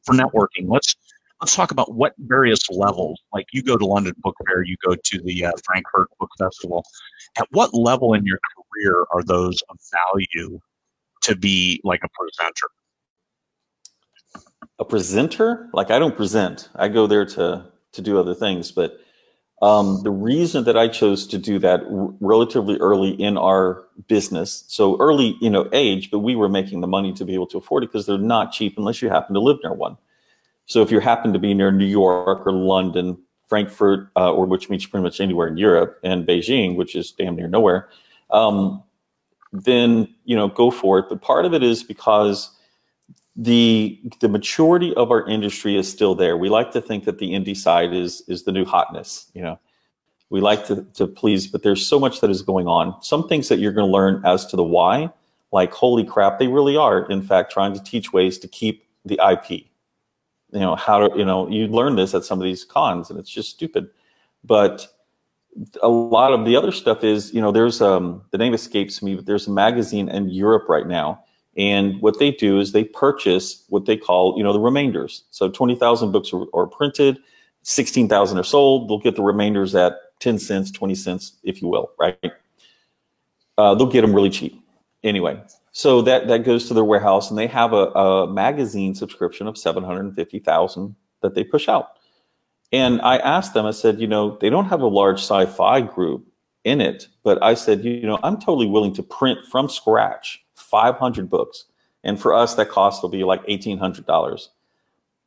[SPEAKER 2] for networking, let's talk about what various levels. Like you go to London Book Fair, you go to the Frankfurt Book Festival. At what level in your career are those of value to be like a presenter?
[SPEAKER 1] A presenter? Like I don't present. I go there to do other things. But the reason that I chose to do that relatively early in our business, so early, age, but we were making the money to be able to afford it because they're not cheap unless you happen to live near one. So if you happen to be near New York or London, Frankfurt, or which means pretty much anywhere in Europe, and Beijing, which is damn near nowhere, then go for it. But part of it is because the maturity of our industry is still there. We like to think that the indie side is the new hotness. We like to please, but there's so much that is going on. Some things that you're going to learn as to the why, like holy crap, they really are in fact trying to teach ways to keep the IP. How to, you learn this at some of these cons and it's just stupid. But a lot of the other stuff is, there's, the name escapes me, but there's a magazine in Europe right now. And what they do is they purchase what they call, the remainders. So 20,000 books are printed, 16,000 are sold. They'll get the remainders at 10 cents, 20 cents, if you will, right? They'll get them really cheap. Anyway. So that goes to their warehouse, and they have a magazine subscription of 750,000 that they push out. And I asked them, I said, they don't have a large sci-fi group in it, but I said, I'm totally willing to print from scratch 500 books. And for us, that cost will be like $1,800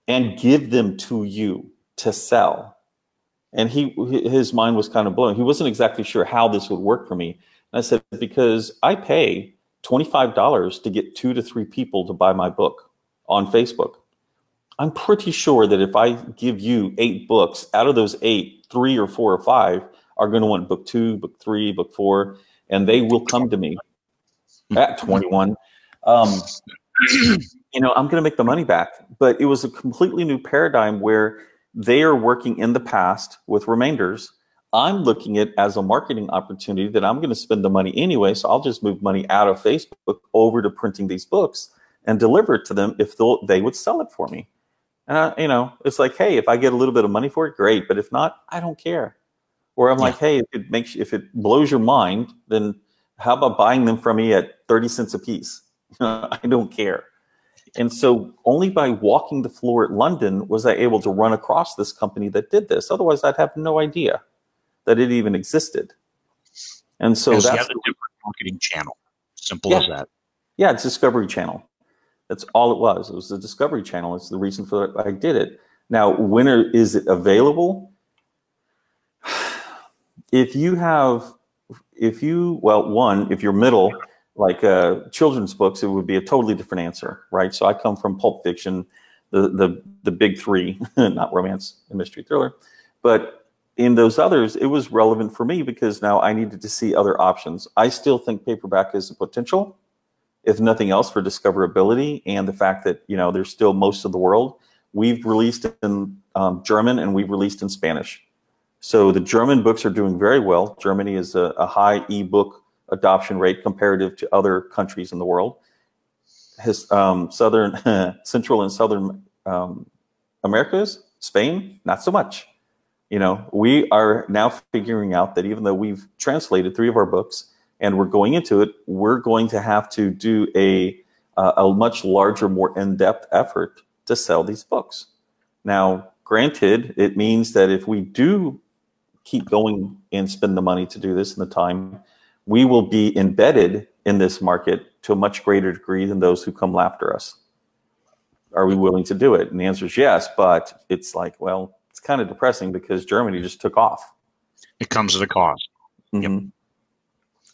[SPEAKER 1] and give them to you to sell. And his mind was kind of blown. He wasn't exactly sure how this would work for me. And I said, because I pay $25 to get 2 to 3 people to buy my book on Facebook. I'm pretty sure that if I give you 8 books, out of those 8, 3 or 4 or 5 are going to want book 2, book 3, book 4, and they will come to me at 21. I'm going to make the money back. But it was a completely new paradigm where they are working in the past with remainders. I'm looking at it as a marketing opportunity that I'm going to spend the money anyway. So I'll just move money out of Facebook over to printing these books and deliver it to them if they would sell it for me. And it's like, hey, if I get a little bit of money for it, great. But if not, I don't care. Or I'm like, hey, if it blows your mind, then how about buying them from me at 30 cents a piece? I don't care. And so only by walking the floor at London was I able to run across this company that did this. Otherwise, I'd have no idea that it even existed. And so that's a
[SPEAKER 2] different marketing channel. Simple as that.
[SPEAKER 1] Yeah, it's Discovery Channel. That's all it was. It was the Discovery Channel. It's the reason for that I did it. Now, when is it available? If you're middle, like children's books, it would be a totally different answer, right? So I come from pulp fiction, the big 3, not romance and mystery thriller, but in those others, it was relevant for me because now I needed to see other options. I still think paperback is a potential, if nothing else, for discoverability and the fact that, there's still most of the world. We've released in German and we've released in Spanish. So the German books are doing very well. Germany is a high ebook adoption rate comparative to other countries in the world. Central and Southern Americas, Spain, not so much. We are now figuring out that even though we've translated 3 of our books and we're going into it, we're going to have to do a much larger, more in-depth effort to sell these books. Now, granted, it means that if we do keep going and spend the money to do this and the time, we will be embedded in this market to a much greater degree than those who come after us. Are we willing to do it? And the answer is yes, but it's like, well, it's kind of depressing because Germany just took off.
[SPEAKER 2] It comes at a cost. Yep.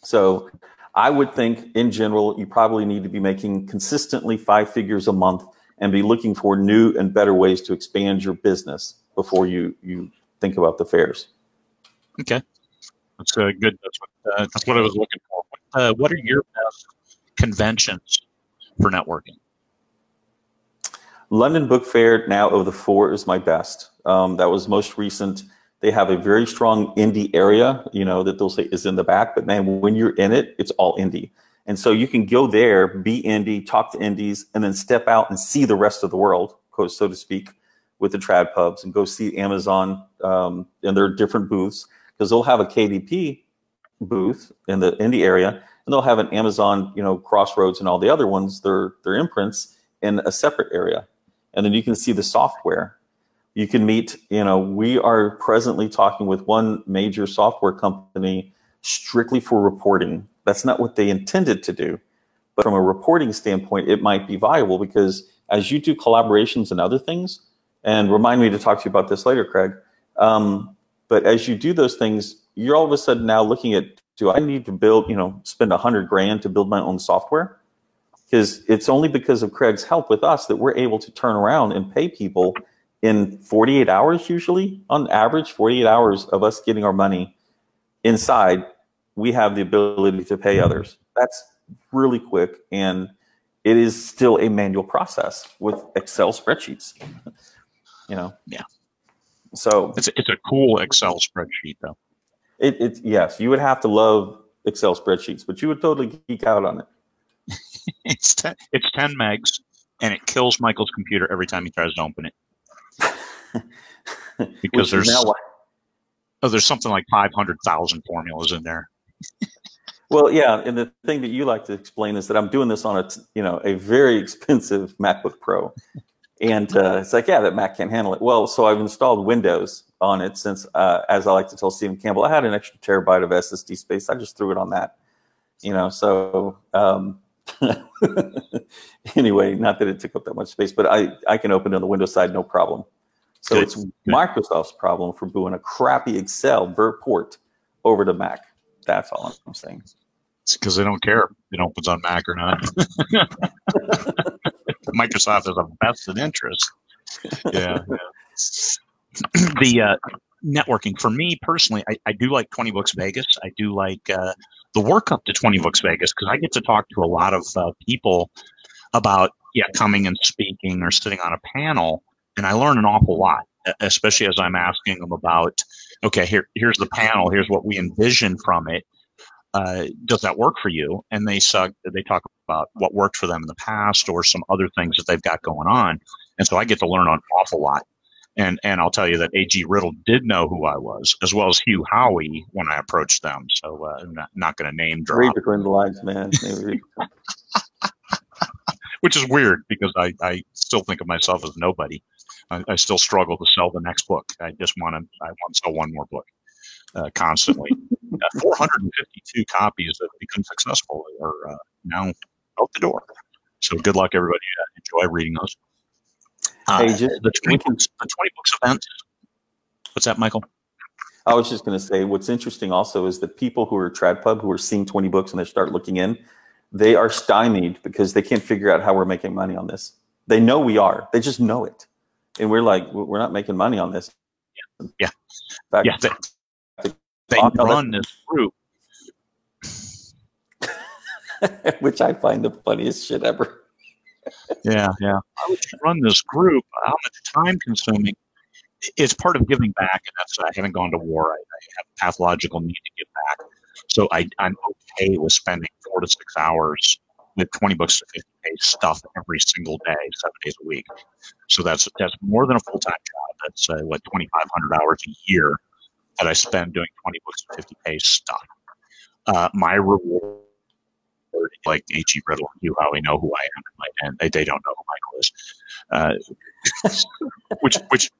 [SPEAKER 1] So I would think in general, you probably need to be making consistently 5 figures a month and be looking for new and better ways to expand your business before you think about the fairs.
[SPEAKER 2] Okay. That's good. That's what I was looking for. What are your best conventions for networking?
[SPEAKER 1] London Book Fair now of the 4 is my best. That was most recent. They have a very strong indie area, that they'll say is in the back, but man, when you're in it, it's all indie. And so you can go there, be indie, talk to indies, and then step out and see the rest of the world, so to speak, with the trad pubs, and go see Amazon in their different booths, because they'll have a KDP booth in the indie area, and they'll have an Amazon, Crossroads and all the other ones, their imprints in a separate area. And then you can see the software. You can meet, we are presently talking with one major software company strictly for reporting. That's not what they intended to do. But from a reporting standpoint, it might be viable, because as you do collaborations and other things, and remind me to talk to you about this later, Craig, but as you do those things, you're all of a sudden now looking at, do I need to build, spend $100,000 to build my own software? Because it's only because of Craig's help with us that we're able to turn around and pay people in 48 hours, usually on average, 48 hours of us getting our money inside. We have the ability to pay others. That's really quick. And it is still a manual process with Excel spreadsheets,
[SPEAKER 2] Yeah.
[SPEAKER 1] So
[SPEAKER 2] it's a cool Excel spreadsheet though.
[SPEAKER 1] Yes, you would have to love Excel spreadsheets, but you would totally geek out on it.
[SPEAKER 2] It's 10 megs, and it kills Michael's computer every time he tries to open it. Because there's something like 500,000 formulas in there.
[SPEAKER 1] Well, yeah, and the thing that you like to explain is that I'm doing this on a very expensive MacBook Pro, and it's like, yeah, that Mac can't handle it. Well, so I've installed Windows on it since, as I like to tell Stephen Campbell, I had an extra terabyte of SSD space. I just threw it on that, So anyway, not that it took up that much space, but I can open it on the Windows side, no problem. So it's Microsoft's problem for doing a crappy Excel port over to Mac. That's all I'm saying.
[SPEAKER 2] It's because they don't care if it opens on Mac or not. Microsoft has a vested interest. Yeah. The networking, for me personally, I do like 20 Books Vegas. I do like the work up to 20 Books Vegas, because I get to talk to a lot of people about coming and speaking or sitting on a panel, and I learn an awful lot, especially as I'm asking them about, okay, here's the panel, here's what we envision from it. Does that work for you? And they talk about what worked for them in the past or some other things that they've got going on. And so I get to learn an awful lot. And I'll tell you that A.G. Riddle did know who I was, as well as Hugh Howey when I approached them. So I'm not going to name drop.
[SPEAKER 1] Read between the lines, man.
[SPEAKER 2] Which is weird, because I still think of myself as nobody. I still struggle to sell the next book. I want to sell one more book constantly. 452 copies that become successful are now out the door. So good luck, everybody. Enjoy reading those. The 20 books event. What's that, Michael?
[SPEAKER 1] I was just going to say, what's interesting also is that people who are TradPub, who are seeing 20 books and they start looking in, they are stymied because they can't figure out how we're making money on this. They know we are. They just know it. And we're like, we're not making money on this.
[SPEAKER 2] Yeah.
[SPEAKER 1] In fact,
[SPEAKER 2] they run this group.
[SPEAKER 1] Which I find the funniest shit ever.
[SPEAKER 2] Yeah. I would run this group. How much time consuming? It's part of giving back, and that's I haven't gone to war. I have a pathological need to give back, so I'm okay with spending 4 to 6 hours with 20 books to 50 page stuff every single day, 7 days a week. So that's more than a full time job. That's 2,500 hours a year that I spend doing 20 books to 50 page stuff. My reward, like H.E. Riddle and Hugh Howey know who I am, and they don't know who Michael is, which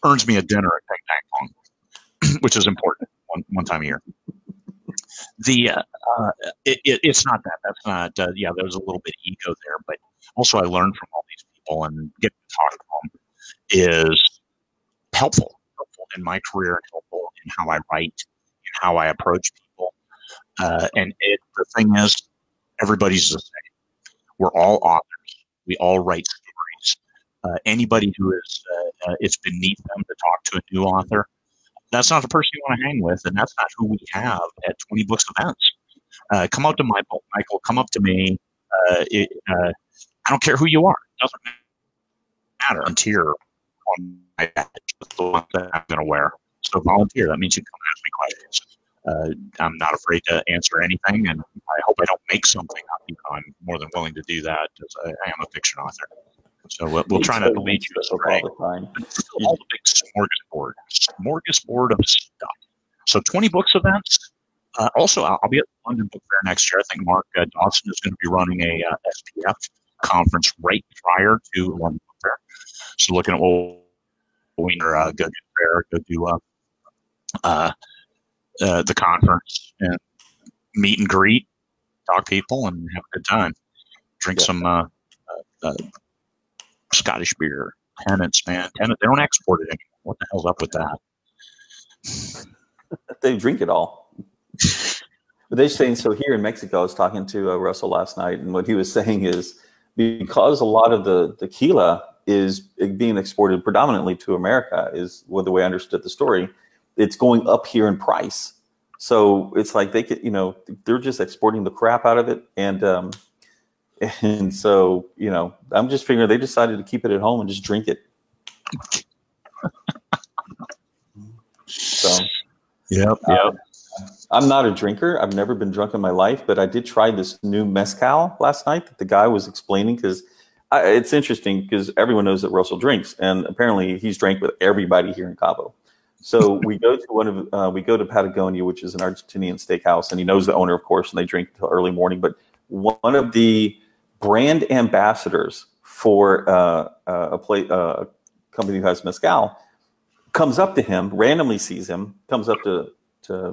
[SPEAKER 2] earns me a dinner at Ping Pong Pong, which is important one time a year. It's not that. That's not. There's a little bit of ego there, but also I learned from all these people, and getting to talk to them is helpful in my career, and helpful in how I write and how I approach The thing is, everybody's the same. We're all authors. We all write stories. Anybody who is it's beneath them to talk to a new author, that's not the person you want to hang with, and that's not who we have at 20 Books Events. Come up to Michael. Come up to me. I don't care who you are. It doesn't matter. Volunteer on my badge. That's the one that I'm going to wear. So volunteer. That means you come ask me questions. I'm not afraid to answer anything, and I hope I don't make something up. I'm more than willing to do that because I am a fiction author. So we'll try not to lead you astray. It's all the big smorgasbord of stuff. So 20 Books Events. Also, I'll be at the London Book Fair next year. I think Mark Dawson is going to be running a SPF conference right prior to London Book Fair. So looking at what we go do fair, go do the conference and meet and greet, talk people, and have a good time. Drink some Scottish beer. Tennant's, man. Tennant, they don't export it anymore. What the hell's up with that?
[SPEAKER 1] They drink it all. But they're saying, so here in Mexico, I was talking to Russell last night, and what he was saying is because a lot of the tequila is being exported predominantly to America, is the way I understood the story, it's going up here in price. So it's like they could, they're just exporting the crap out of it. And so, I'm just figuring they decided to keep it at home and just drink it. So,
[SPEAKER 2] yep.
[SPEAKER 1] I'm not a drinker. I've never been drunk in my life, but I did try this new mezcal last night that the guy was explaining, because it's interesting because everyone knows that Russell drinks, and apparently he's drank with everybody here in Cabo. So we go to we go to Patagonia, which is an Argentinian steakhouse, and he knows the owner, of course, and they drink until early morning. But one of the brand ambassadors for a company who has mezcal comes up to him, randomly sees him, comes up to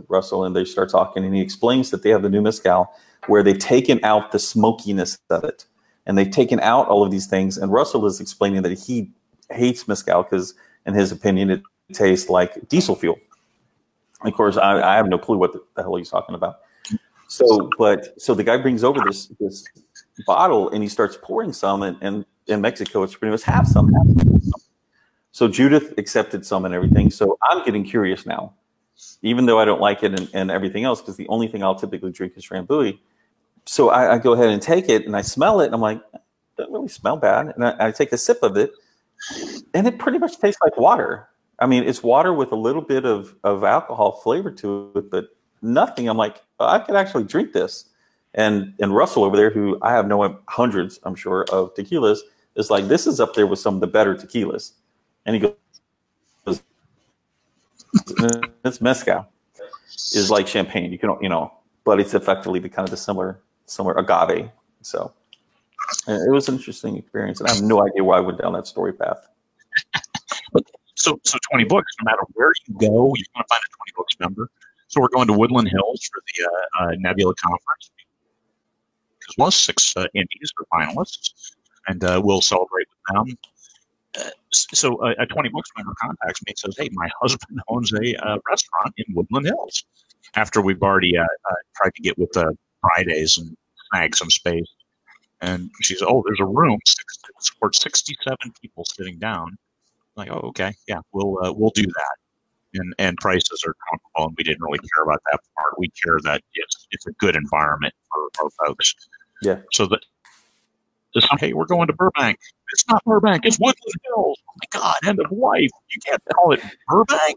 [SPEAKER 1] Russell, and they start talking, and he explains that they have the new mezcal where they've taken out the smokiness of it, and they've taken out all of these things. And Russell is explaining that he hates mezcal because, in his opinion, it tastes like diesel fuel. Of course, I have no clue what the hell he's talking about. So the guy brings over this bottle, and he starts pouring some, and in Mexico, it's pretty much half some. So Judith accepted some and everything. So I'm getting curious now, even though I don't like it and everything else, because the only thing I'll typically drink is Drambuie. So I go ahead and take it, and I smell it, and I'm like, it doesn't really smell bad. And I take a sip of it, and it pretty much tastes like water. I mean, it's water with a little bit of alcohol flavor to it, but nothing. I'm like, I could actually drink this. And Russell over there, who I have known hundreds, I'm sure, of tequilas, is like, this is up there with some of the better tequilas. And he goes, this mezcal is like champagne. You can, but it's effectively the similar agave. So it was an interesting experience, and I have no idea why I went down that story path.
[SPEAKER 2] So 20 books, no matter where you go, you're going to find a 20 books member. So we're going to Woodland Hills for the Nebula Conference, as well as 6 indies for finalists, and we'll celebrate with them. So a 20 books member contacts me and says, hey, my husband owns a restaurant in Woodland Hills. After we've already tried to get with the Fridays and snag some space. And she says, oh, there's a room for 67 people sitting down. I'm like, oh, okay, yeah, we'll do that. And prices are comparable, and we didn't really care about that part. We care that it's a good environment for our folks.
[SPEAKER 1] Yeah.
[SPEAKER 2] So that, hey, we're going to Burbank. It's not Burbank. It's Woodland Hills. Oh my God, end of life. You can't call it Burbank.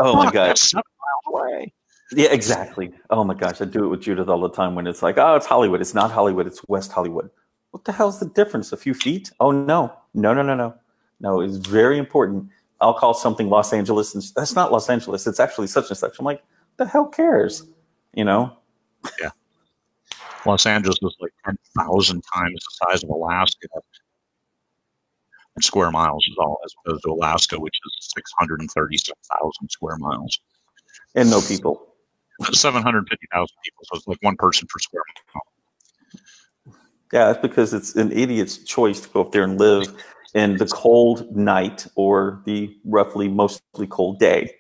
[SPEAKER 1] Oh my God,
[SPEAKER 2] that's 7 miles away.
[SPEAKER 1] Yeah, exactly. Oh my gosh, I do it with Judith all the time when it's like, oh, it's Hollywood. It's not Hollywood. It's West Hollywood. What the hell's the difference? A few feet? Oh no. No, it's very important. I'll call something Los Angeles, and that's not Los Angeles. It's actually such and such. I'm like, the hell cares?
[SPEAKER 2] Yeah. Los Angeles is like 10,000 times the size of Alaska. And square miles is all, as opposed to Alaska, which is 636,000 square miles.
[SPEAKER 1] And no people.
[SPEAKER 2] 750,000 people. So it's like one person per square mile.
[SPEAKER 1] Yeah, that's because it's an idiot's choice to go up there and live in the cold night or the roughly mostly cold day.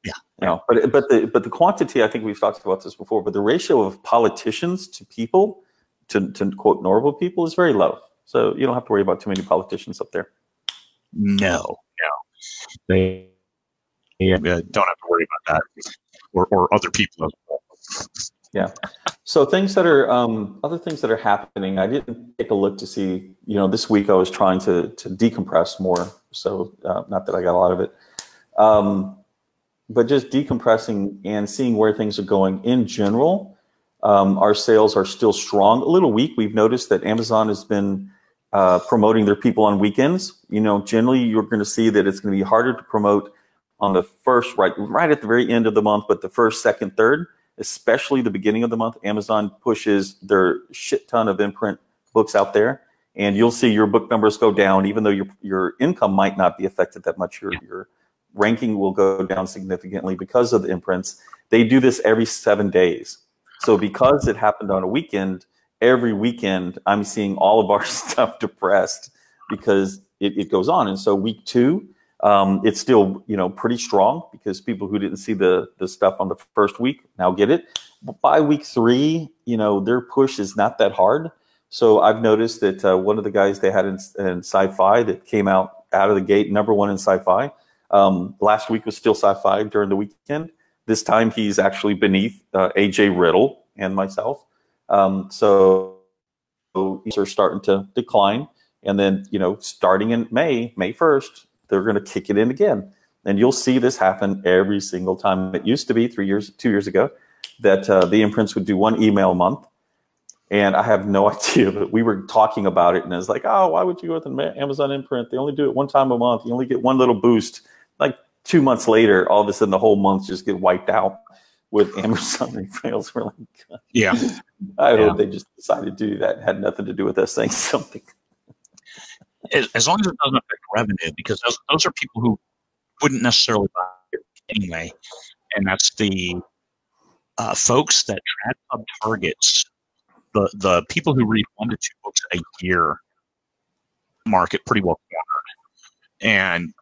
[SPEAKER 2] Yeah.
[SPEAKER 1] You know, but the quantity, I think we've talked about this before, but the ratio of politicians to people, to quote normal people, is very low. So you don't have to worry about too many politicians up there.
[SPEAKER 2] No. They don't have to worry about that, or other people as well.
[SPEAKER 1] Yeah. So things that are other things that are happening. I didn't take a look to see. You know, this week I was trying to decompress more. So not that I got a lot of it, but just decompressing and seeing where things are going in general. Our sales are still strong. A little weak. We've noticed that Amazon has been promoting their people on weekends. You know, generally you're going to see that it's going to be harder to promote on the first, right at the very end of the month, but the first, second, third, especially the beginning of the month, Amazon pushes their shit ton of imprint books out there, and you'll see your book numbers go down, even though your income might not be affected that much. Your ranking will go down significantly because of the imprints. They do this every 7 days. So because it happened on a weekend, every weekend I'm seeing all of our stuff depressed because it goes on. And so week 2, it's still, you know, pretty strong because people who didn't see the stuff on the first week now get it. But by week 3, you know, their push is not that hard. So I've noticed that one of the guys they had in sci-fi that came out of the gate #1 in sci-fi. Last week was still sci-fi during the weekend. This time he's actually beneath AJ Riddle and myself. So these are starting to decline. And then, you know, starting in May 1st, they're going to kick it in again. And you'll see this happen every single time. It used to be 2 years ago, that the imprints would do 1 email a month. And I have no idea, but we were talking about it. And it's like, oh, why would you go with an Amazon imprint? They only do it 1 time a month. You only get 1 little boost. Like 2 months later, all of a sudden the whole month just get wiped out with Amazon refails. We're like,
[SPEAKER 2] yeah.
[SPEAKER 1] I hope they just decided to do that. It had nothing to do with us saying something.
[SPEAKER 2] As long as it doesn't affect revenue, because those are people who wouldn't necessarily buy it anyway. And that's the folks that TradPub targets, the people who read 1 to 2 books a year market pretty well cornered. And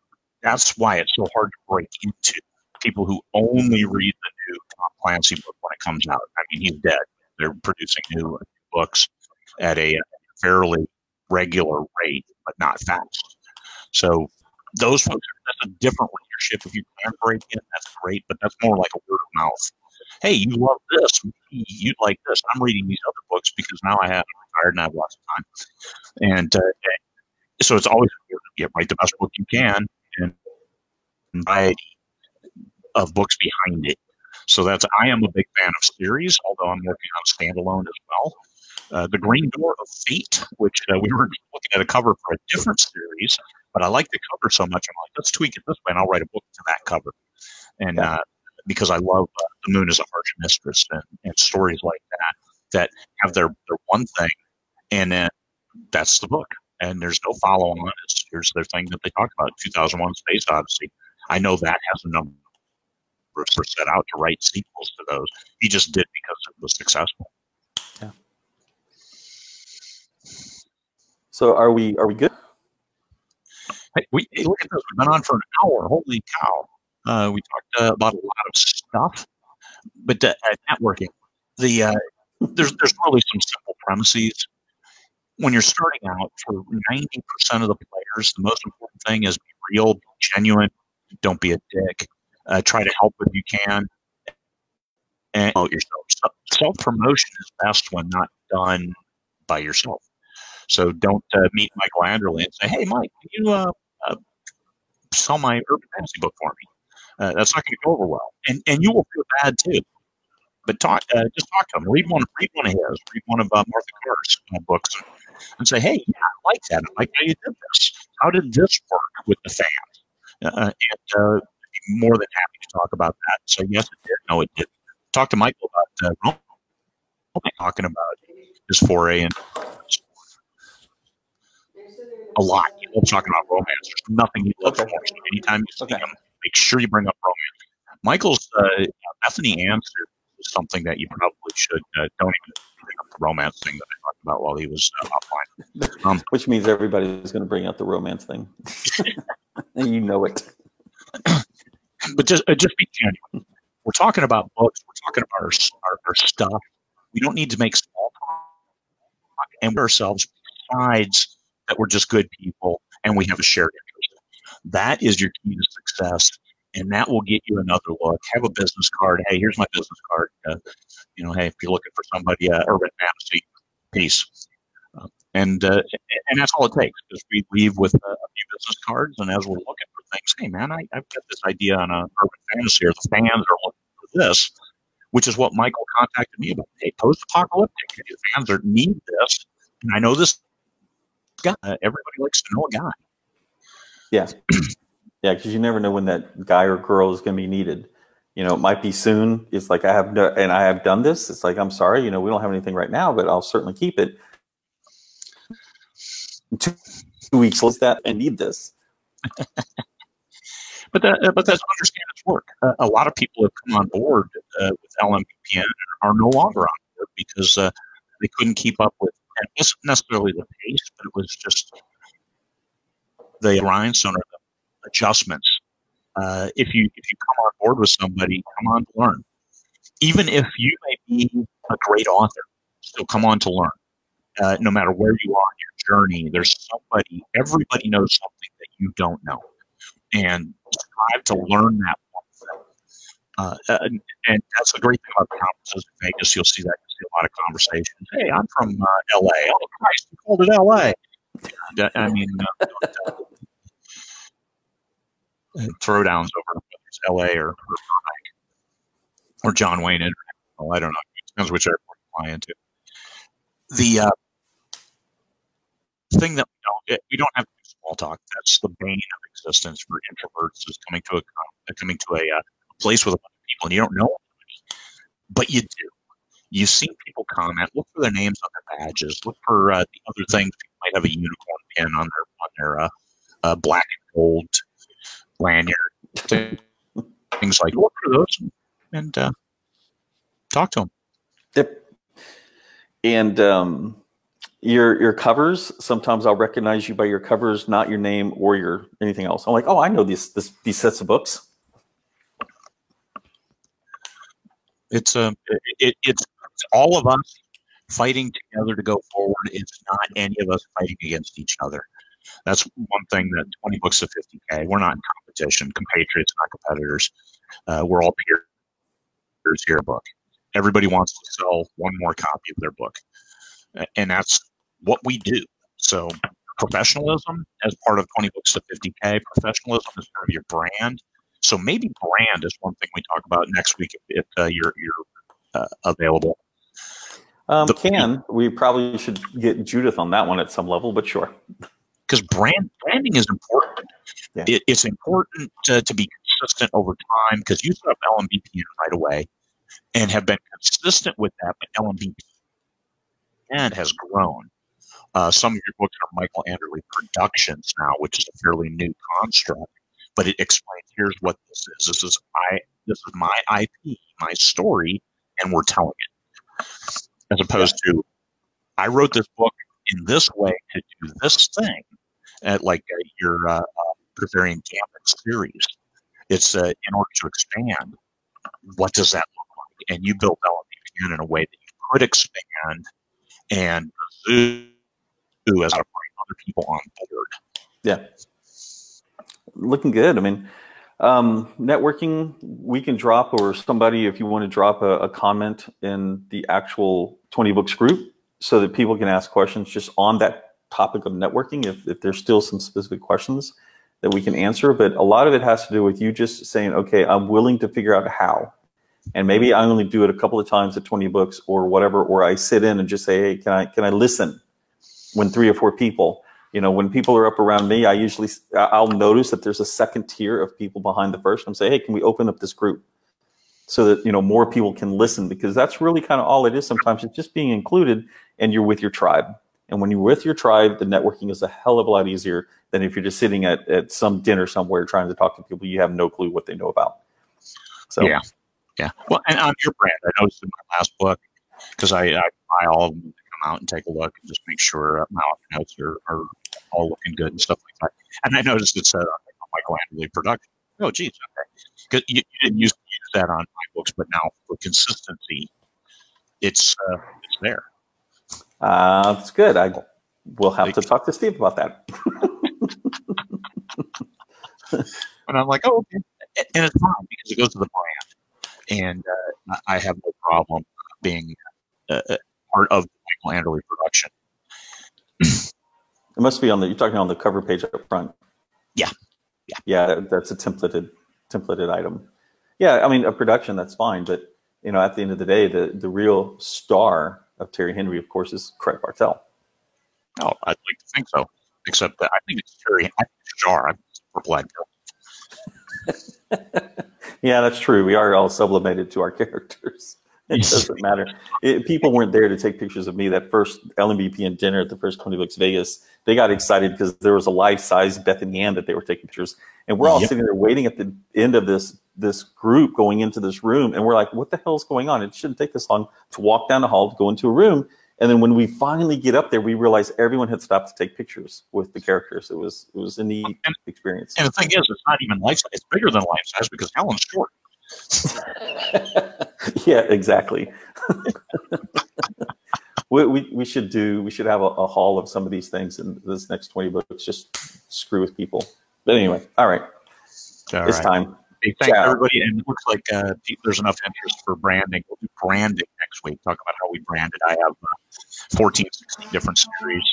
[SPEAKER 2] that's why it's so hard to break into people who only read the new Tom Clancy book when it comes out. I mean, he's dead. They're producing new books at a fairly regular rate, but not fast. So those folks, that's a different readership. If you can break in, that's great, but that's more like a word of mouth. Hey, you love this. You'd like this. I'm reading these other books because now I'm retired and I have lots of time. And so it's always important to write the best book you can and variety of books behind it. So I am a big fan of series, although I'm working on standalone as well. The Green Door of Fate, which we were looking at a cover for a different series, but I like the cover so much, I'm like, let's tweak it this way, and I'll write a book to that cover. And because I love The Moon is a Harsh Mistress and stories like that have their one thing, and then that's the book. And there's no follow-on. Here's their thing that they talk about, 2001: Space Odyssey. I know that has a number of set out to write sequels to those. He just did because it was successful.
[SPEAKER 1] Yeah. So are we good?
[SPEAKER 2] Hey, look at this. We've been on for an hour. Holy cow. We talked about a lot of stuff, but networking. There's really some simple premises. When you're starting out, for 90% of the players, the most important thing is be real, be genuine, don't be a dick. Try to help if you can. And promote yourself. Self-promotion is best when not done by yourself. So don't meet Michael Anderle and say, hey, Mike, can you sell my urban fantasy book for me? That's not going to go over well. And you will feel bad, too. But just talk to him. Read one of his. Read one of Martha Carter's books and say, hey, yeah, I like that. I like how you did this. How did this work with the fans? And be more than happy to talk about that. So, yes, it did. No, it didn't. Talk to Michael about talking about his foray and a lot. He loves talking about romance. There's nothing he loves more. So anytime you see him, make sure you bring up romance. Michael's Bethany answer is something that you probably should don't even bring up the romance thing that I talked about while he was offline.
[SPEAKER 1] Which means everybody's going to bring up the romance thing. And you know it.
[SPEAKER 2] But just be genuine. We're talking about books. We're talking about our stuff. We don't need to make small talk and ourselves besides that we're just good people and we have a shared interest. That is your key to success, and that will get you another look. Have a business card. Hey, here's my business card. Hey, if you're looking for somebody, urban fantasy piece. And that's all it takes, is we leave with a few business cards, and as we're looking for things, hey, man, I've got this idea on a urban fantasy, or the fans are looking for this, which is what Michael contacted me about. Hey, post-apocalyptic, the fans need this, and I know this guy. Everybody likes to know a guy.
[SPEAKER 1] Yeah. Yeah, because you never know when that guy or girl is going to be needed. It might be soon. It's like I have done this. It's like, I'm sorry, we don't have anything right now, but I'll certainly keep it. 2 weeks is that I need this.
[SPEAKER 2] But that's understand its work. A lot of people have come on board with LMBPN and are no longer on board because they couldn't keep up with, and it wasn't necessarily the pace, but it was just the grindstone or the adjustments. If you come on board with somebody, come on to learn. Even if you may be a great author, still come on to learn. No matter where you are in your journey, there's somebody. Everybody knows something that you don't know, and strive to learn that one thing. And that's the great thing about the conferences in Vegas. You'll see that. You see a lot of conversations. Hey, I'm from L.A. Oh, Christ, you called it L.A. I mean, throwdowns over whether it's L.A. or Burbank or John Wayne. I don't know. It depends which airport you fly into. The thing that we don't have to do small talk. That's the bane of existence for introverts, is coming to a place with a bunch of people and you don't know anybody, but you do. You see people comment. Look for their names on their badges. Look for the other things. People might have a unicorn pin on their black and gold lanyard. Things like, look for those and talk to them.
[SPEAKER 1] Yep. And your covers, sometimes I'll recognize you by your covers, not your name or your anything else. I'm like, oh, I know these sets of books.
[SPEAKER 2] It's all of us fighting together to go forward. It's not any of us fighting against each other. That's one thing that 20 books to 50K. We're not in competition. Compatriots, not competitors. We're all peers here. Book. Everybody wants to sell one more copy of their book, and that's what we do. So, professionalism as part of 20 books to 50K. Professionalism is part of your brand. So maybe brand is one thing we talk about next week if you're available.
[SPEAKER 1] We probably should get Judith on that one at some level, but sure.
[SPEAKER 2] Because branding is important. Yeah. It's important to be consistent over time, because you set up LMBPN right away and have been consistent with that, but LMBPN has grown. Some of your books are Michael Anderle Productions now, which is a fairly new construct, but it explains, here's what this is. This is my IP, my story, and we're telling it. As opposed to, I wrote this book in this way to do this thing, like your Bavarian Gambit series. It's in order to expand. What does that look like? And you built LMBPN in a way that you could expand and pursue as to bring other people on board.
[SPEAKER 1] Yeah. Looking good. I mean, networking, we can drop, or somebody, if you want to drop a comment in the actual 20 Books group so that people can ask questions just on that topic of networking, if there's still some specific questions that we can answer. But a lot of it has to do with you just saying, okay, I'm willing to figure out how. And maybe I only do it a couple of times at 20 Books or whatever, or I sit in and just say, hey, can I listen when 3 or 4 people, when people are up around me, I'll notice that there's a second tier of people behind the first and say, hey, can we open up this group so that, more people can listen? Because that's really kind of all it is. Sometimes it's just being included and you're with your tribe. And when you're with your tribe, the networking is a hell of a lot easier than if you're just sitting at some dinner somewhere trying to talk to people you have no clue what they know about. So
[SPEAKER 2] yeah. Well, and on your brand, I noticed in my last book, because I buy all of them to come out and take a look and just make sure my notes are all looking good and stuff like that. And I noticed it said Michael Anderle Production. Oh, geez, okay. You didn't used to use that on my books, but now for consistency, it's there.
[SPEAKER 1] That's good. We'll have to talk to Steve about that.
[SPEAKER 2] And I'm like, oh, okay. And it's fine because it goes to the brand. And I have no problem being part of the Michael Anderle production.
[SPEAKER 1] It must be you're talking on the cover page up front.
[SPEAKER 2] Yeah.
[SPEAKER 1] Yeah, that's a templated item. Yeah, I mean, a production, that's fine. But, at the end of the day, the real star of Terry Henry, of course, is Craig Martelle.
[SPEAKER 2] Oh, I'd like to think so. Except that I think it's Terry Jar. I'm for Black
[SPEAKER 1] Yeah, that's true. We are all sublimated to our characters. It doesn't matter. People weren't there to take pictures of me. That first LMBPN dinner at the first 20 Books Vegas, they got excited because there was a life-size Bethany Ann that they were taking pictures. And we're all sitting there waiting at the end of this group going into this room. And we're like, what the hell is going on? It shouldn't take this long to walk down the hall, to go into a room. And then when we finally get up there, we realize everyone had stopped to take pictures with the characters. It was a neat experience.
[SPEAKER 2] And the thing is, it's not even life size. It's bigger than life size because Helen's short.
[SPEAKER 1] Yeah, exactly. we should have a haul of some of these things in this next 20 books. Just screw with people. But anyway, all right. It's time.
[SPEAKER 2] Hey, thanks, everybody. And it looks like there's enough interest for branding. We'll do branding next week. Talk about how we branded. I have 14, 16 different series,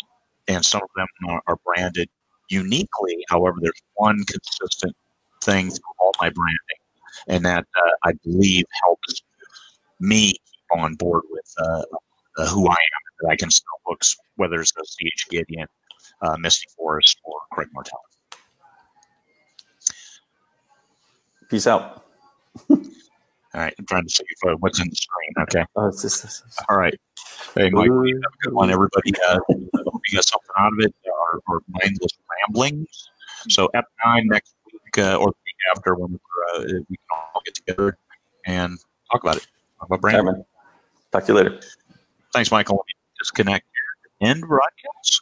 [SPEAKER 2] and some of them are branded uniquely. However, there's one consistent thing through all my branding, and that I believe helps me keep on board with who I am, that I can sell books, whether it's C.H. Gideon, Misty Forrest, or Craig Martelle.
[SPEAKER 1] Peace out.
[SPEAKER 2] All right, I'm trying to see what's in the screen. Okay. All right. Hey, Mike, have a good one, everybody. I hope you got something out of it, our mindless ramblings. So F9 next week or the week after, when we can all get together and talk about it. Talk about branding.
[SPEAKER 1] Talk to you later.
[SPEAKER 2] Thanks, Michael. Let me disconnect here and broadcast.